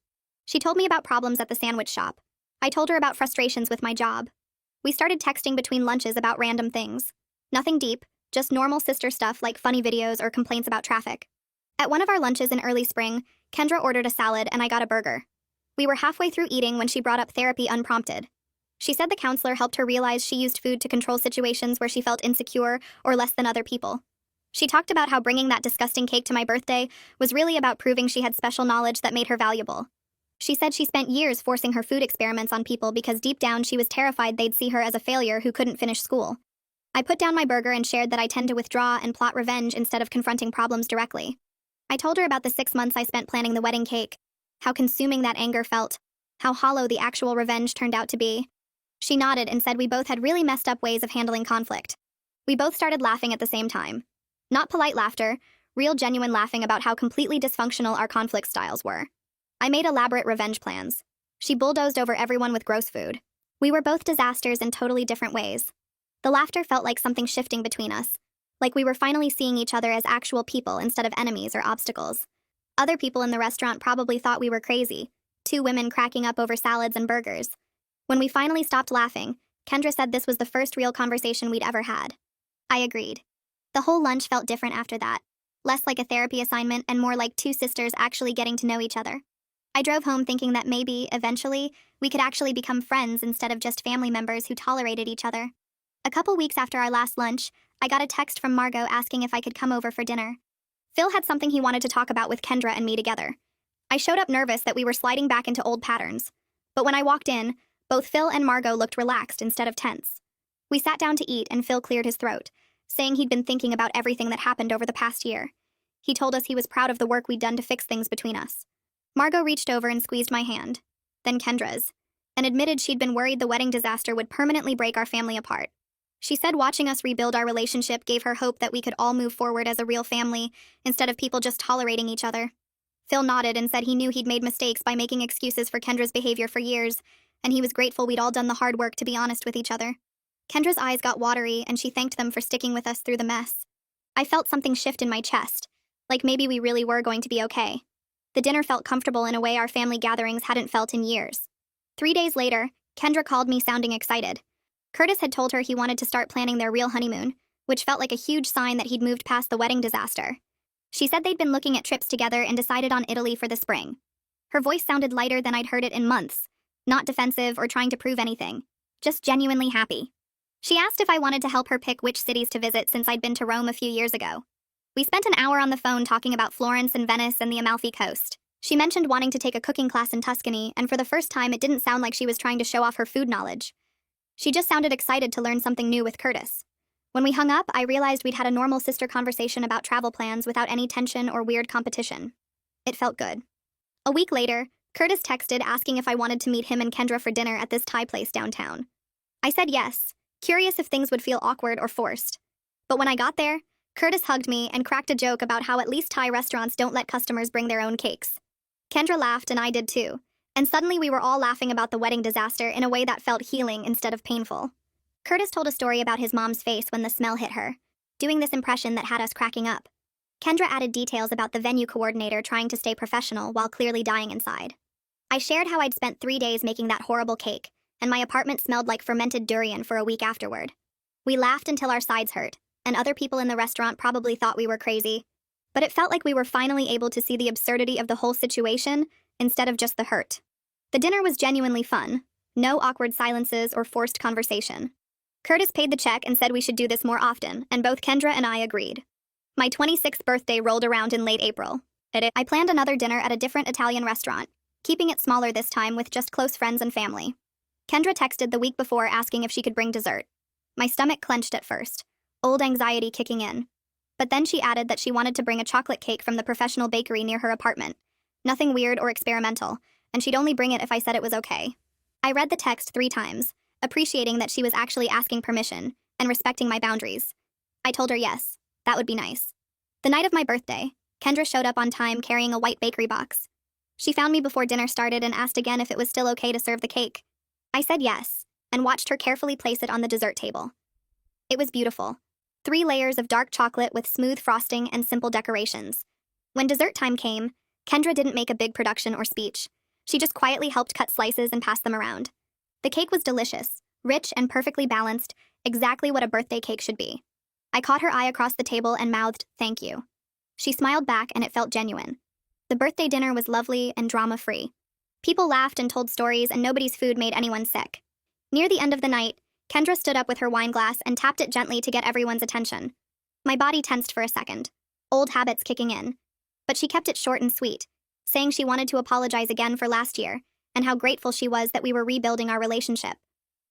She told me about problems at the sandwich shop. I told her about frustrations with my job. We started texting between lunches about random things. Nothing deep, just normal sister stuff like funny videos or complaints about traffic. At one of our lunches in early spring, Kendra ordered a salad and I got a burger. We were halfway through eating when she brought up therapy unprompted. She said the counselor helped her realize she used food to control situations where she felt insecure or less than other people. She talked about how bringing that disgusting cake to my birthday was really about proving she had special knowledge that made her valuable. She said she spent years forcing her food experiments on people because deep down she was terrified they'd see her as a failure who couldn't finish school. I put down my burger and shared that I tend to withdraw and plot revenge instead of confronting problems directly. I told her about the 6 months I spent planning the wedding cake, how consuming that anger felt, how hollow the actual revenge turned out to be. She nodded and said we both had really messed up ways of handling conflict. We both started laughing at the same time. Not polite laughter, real genuine laughing about how completely dysfunctional our conflict styles were. I made elaborate revenge plans. She bulldozed over everyone with gross food. We were both disasters in totally different ways. The laughter felt like something shifting between us, like we were finally seeing each other as actual people instead of enemies or obstacles. Other people in the restaurant probably thought we were crazy, 2 women cracking up over salads and burgers. When we finally stopped laughing, Kendra said this was the first real conversation we'd ever had. I agreed. The whole lunch felt different after that, less like a therapy assignment and more like 2 sisters actually getting to know each other. I drove home thinking that maybe, eventually, we could actually become friends instead of just family members who tolerated each other. A couple weeks after our last lunch, I got a text from Margot asking if I could come over for dinner. Phil had something he wanted to talk about with Kendra and me together. I showed up nervous that we were sliding back into old patterns. But when I walked in, both Phil and Margot looked relaxed instead of tense. We sat down to eat and Phil cleared his throat, saying he'd been thinking about everything that happened over the past year. He told us he was proud of the work we'd done to fix things between us. Margot reached over and squeezed my hand, then Kendra's, and admitted she'd been worried the wedding disaster would permanently break our family apart. She said watching us rebuild our relationship gave her hope that we could all move forward as a real family, instead of people just tolerating each other. Phil nodded and said he knew he'd made mistakes by making excuses for Kendra's behavior for years, and he was grateful we'd all done the hard work to be honest with each other. Kendra's eyes got watery, and she thanked them for sticking with us through the mess. I felt something shift in my chest, like maybe we really were going to be okay. The dinner felt comfortable in a way our family gatherings hadn't felt in years. 3 days later, Kendra called me sounding excited. Curtis had told her he wanted to start planning their real honeymoon, which felt like a huge sign that he'd moved past the wedding disaster. She said they'd been looking at trips together and decided on Italy for the spring. Her voice sounded lighter than I'd heard it in months, not defensive or trying to prove anything, just genuinely happy. She asked if I wanted to help her pick which cities to visit since I'd been to Rome a few years ago. We spent an hour on the phone talking about Florence and Venice and the Amalfi Coast. She mentioned wanting to take a cooking class in Tuscany, and for the first time it didn't sound like she was trying to show off her food knowledge. She just sounded excited to learn something new with Curtis. When we hung up, I realized we'd had a normal sister conversation about travel plans without any tension or weird competition. It felt good. A week later, Curtis texted asking if I wanted to meet him and Kendra for dinner at this Thai place downtown. I said yes, curious if things would feel awkward or forced. But when I got there, Curtis hugged me and cracked a joke about how at least Thai restaurants don't let customers bring their own cakes. Kendra laughed and I did too, and suddenly we were all laughing about the wedding disaster in a way that felt healing instead of painful. Curtis told a story about his mom's face when the smell hit her, doing this impression that had us cracking up. Kendra added details about the venue coordinator trying to stay professional while clearly dying inside. I shared how I'd spent 3 days making that horrible cake, and my apartment smelled like fermented durian for a week afterward. We laughed until our sides hurt, and other people in the restaurant probably thought we were crazy. But it felt like we were finally able to see the absurdity of the whole situation instead of just the hurt. The dinner was genuinely fun. No awkward silences or forced conversation. Curtis paid the check and said we should do this more often, and both Kendra and I agreed. My 26th birthday rolled around in late April. I planned another dinner at a different Italian restaurant, keeping it smaller this time with just close friends and family. Kendra texted the week before asking if she could bring dessert. My stomach clenched at first, old anxiety kicking in. But then she added that she wanted to bring a chocolate cake from the professional bakery near her apartment. Nothing weird or experimental, and she'd only bring it if I said it was okay. I read the text 3 times, appreciating that she was actually asking permission and respecting my boundaries. I told her yes, that would be nice. The night of my birthday, Kendra showed up on time carrying a white bakery box. She found me before dinner started and asked again if it was still okay to serve the cake. I said yes, and watched her carefully place it on the dessert table. It was beautiful. 3 layers of dark chocolate with smooth frosting and simple decorations. When dessert time came, Kendra didn't make a big production or speech. She just quietly helped cut slices and pass them around. The cake was delicious, rich and perfectly balanced, exactly what a birthday cake should be. I caught her eye across the table and mouthed, "Thank you." She smiled back and it felt genuine. The birthday dinner was lovely and drama-free. People laughed and told stories and nobody's food made anyone sick. Near the end of the night, Kendra stood up with her wine glass and tapped it gently to get everyone's attention. My body tensed for a second, old habits kicking in. But she kept it short and sweet, saying she wanted to apologize again for last year and how grateful she was that we were rebuilding our relationship.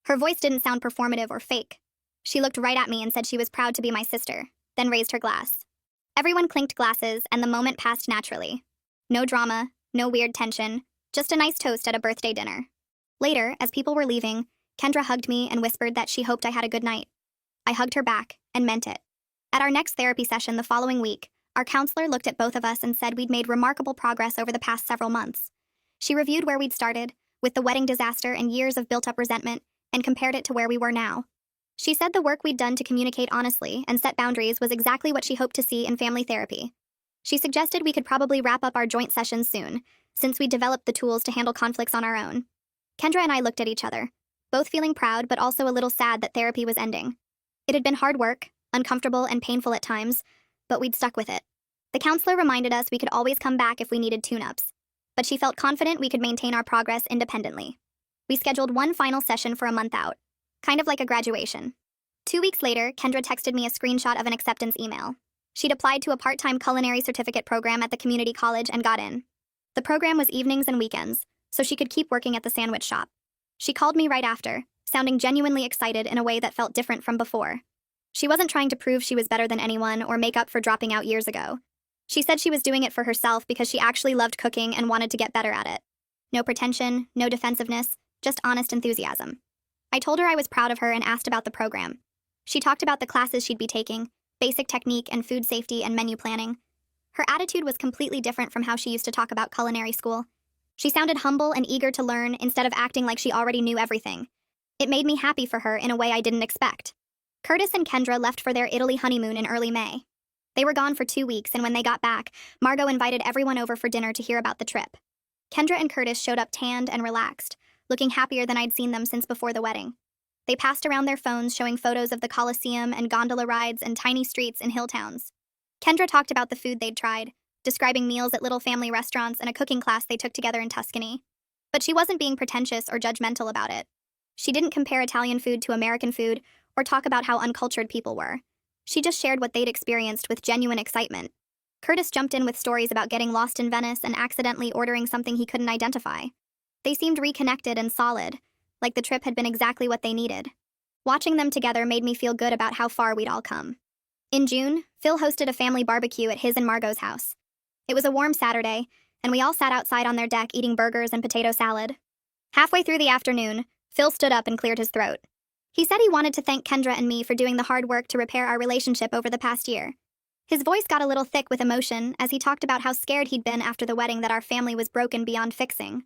Her voice didn't sound performative or fake. She looked right at me and said she was proud to be my sister, then raised her glass. Everyone clinked glasses and the moment passed naturally. No drama, no weird tension, just a nice toast at a birthday dinner. Later, as people were leaving, Kendra hugged me and whispered that she hoped I had a good night. I hugged her back, and meant it. At our next therapy session the following week, our counselor looked at both of us and said we'd made remarkable progress over the past several months. She reviewed where we'd started, with the wedding disaster and years of built-up resentment, and compared it to where we were now. She said the work we'd done to communicate honestly and set boundaries was exactly what she hoped to see in family therapy. She suggested we could probably wrap up our joint sessions soon, since we'd developed the tools to handle conflicts on our own. Kendra and I looked at each other, both feeling proud but also a little sad that therapy was ending. It had been hard work, uncomfortable and painful at times, but we'd stuck with it. The counselor reminded us we could always come back if we needed tune-ups, but she felt confident we could maintain our progress independently. We scheduled one final session for a month out, kind of like a graduation. 2 weeks later, Kendra texted me a screenshot of an acceptance email. She'd applied to a part-time culinary certificate program at the community college and got in. The program was evenings and weekends, so she could keep working at the sandwich shop. She called me right after, sounding genuinely excited in a way that felt different from before. She wasn't trying to prove she was better than anyone or make up for dropping out years ago. She said she was doing it for herself because she actually loved cooking and wanted to get better at it. No pretension, no defensiveness, just honest enthusiasm. I told her I was proud of her and asked about the program. She talked about the classes she'd be taking, basic technique and food safety and menu planning. Her attitude was completely different from how she used to talk about culinary school. She sounded humble and eager to learn instead of acting like she already knew everything. It made me happy for her in a way I didn't expect. Curtis and Kendra left for their Italy honeymoon in early May. They were gone for 2 weeks, and when they got back, Margot invited everyone over for dinner to hear about the trip. Kendra and Curtis showed up tanned and relaxed, looking happier than I'd seen them since before the wedding. They passed around their phones showing photos of the Colosseum and gondola rides and tiny streets in hill towns. Kendra talked about the food they'd tried, describing meals at little family restaurants and a cooking class they took together in Tuscany. But she wasn't being pretentious or judgmental about it. She didn't compare Italian food to American food or talk about how uncultured people were. She just shared what they'd experienced with genuine excitement. Curtis jumped in with stories about getting lost in Venice and accidentally ordering something he couldn't identify. They seemed reconnected and solid, like the trip had been exactly what they needed. Watching them together made me feel good about how far we'd all come. In June, Phil hosted a family barbecue at his and Margot's house. It was a warm Saturday, and we all sat outside on their deck eating burgers and potato salad. Halfway through the afternoon, Phil stood up and cleared his throat. He said he wanted to thank Kendra and me for doing the hard work to repair our relationship over the past year. His voice got a little thick with emotion as he talked about how scared he'd been after the wedding that our family was broken beyond fixing.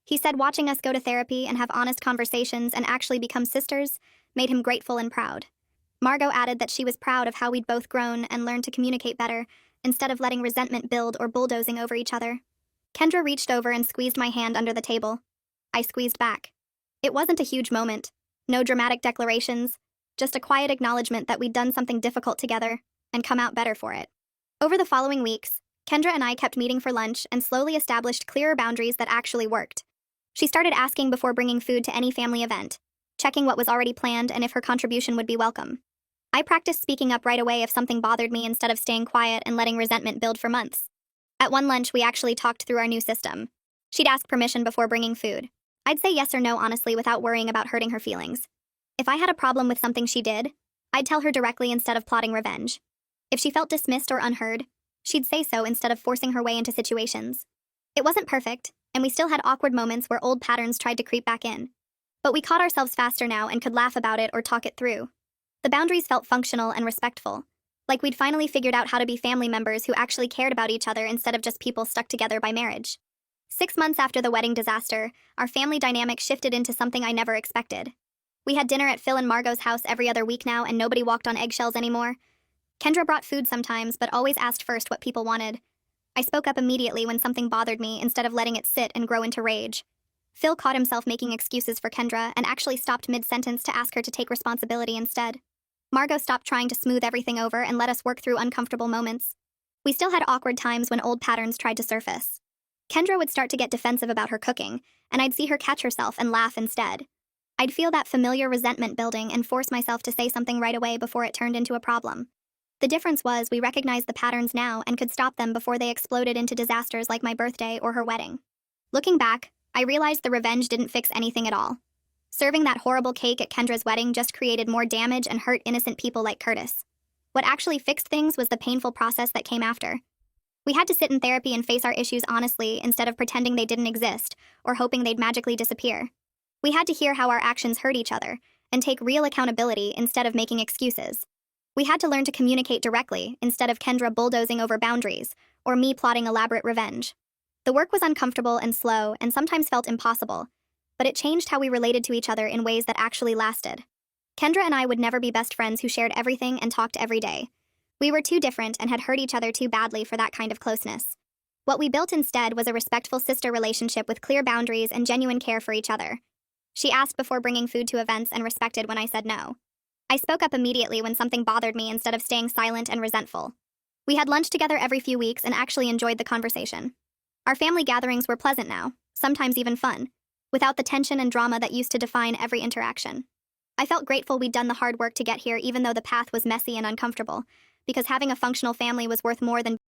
He said watching us go to therapy and have honest conversations and actually become sisters made him grateful and proud. Margot added that she was proud of how we'd both grown and learned to communicate better, instead of letting resentment build or bulldozing over each other. Kendra reached over and squeezed my hand under the table. I squeezed back. It wasn't a huge moment. No dramatic declarations, just a quiet acknowledgement that we'd done something difficult together and come out better for it. Over the following weeks, Kendra and I kept meeting for lunch and slowly established clearer boundaries that actually worked. She started asking before bringing food to any family event, checking what was already planned and if her contribution would be welcome. I practiced speaking up right away if something bothered me instead of staying quiet and letting resentment build for months. At one lunch, we actually talked through our new system. She'd ask permission before bringing food. I'd say yes or no honestly without worrying about hurting her feelings. If I had a problem with something she did, I'd tell her directly instead of plotting revenge. If she felt dismissed or unheard, she'd say so instead of forcing her way into situations. It wasn't perfect, and we still had awkward moments where old patterns tried to creep back in. But we caught ourselves faster now and could laugh about it or talk it through. The boundaries felt functional and respectful, like we'd finally figured out how to be family members who actually cared about each other instead of just people stuck together by marriage. 6 months after the wedding disaster, our family dynamic shifted into something I never expected. We had dinner at Phil and Margot's house every other week now, and nobody walked on eggshells anymore. Kendra brought food sometimes, but always asked first what people wanted. I spoke up immediately when something bothered me instead of letting it sit and grow into rage. Phil caught himself making excuses for Kendra and actually stopped mid-sentence to ask her to take responsibility instead. Margot stopped trying to smooth everything over and let us work through uncomfortable moments. We still had awkward times when old patterns tried to surface. Kendra would start to get defensive about her cooking, and I'd see her catch herself and laugh instead. I'd feel that familiar resentment building and force myself to say something right away before it turned into a problem. The difference was we recognized the patterns now and could stop them before they exploded into disasters like my birthday or her wedding. Looking back, I realized the revenge didn't fix anything at all. Serving that horrible cake at Kendra's wedding just created more damage and hurt innocent people like Curtis. What actually fixed things was the painful process that came after. We had to sit in therapy and face our issues honestly instead of pretending they didn't exist or hoping they'd magically disappear. We had to hear how our actions hurt each other and take real accountability instead of making excuses. We had to learn to communicate directly instead of Kendra bulldozing over boundaries or me plotting elaborate revenge. The work was uncomfortable and slow and sometimes felt impossible, but it changed how we related to each other in ways that actually lasted. Kendra and I would never be best friends who shared everything and talked every day. We were too different and had hurt each other too badly for that kind of closeness. What we built instead was a respectful sister relationship with clear boundaries and genuine care for each other. She asked before bringing food to events and respected when I said no. I spoke up immediately when something bothered me instead of staying silent and resentful. We had lunch together every few weeks and actually enjoyed the conversation. Our family gatherings were pleasant now, sometimes even fun, without the tension and drama that used to define every interaction. I felt grateful we'd done the hard work to get here even though the path was messy and uncomfortable, because having a functional family was worth more than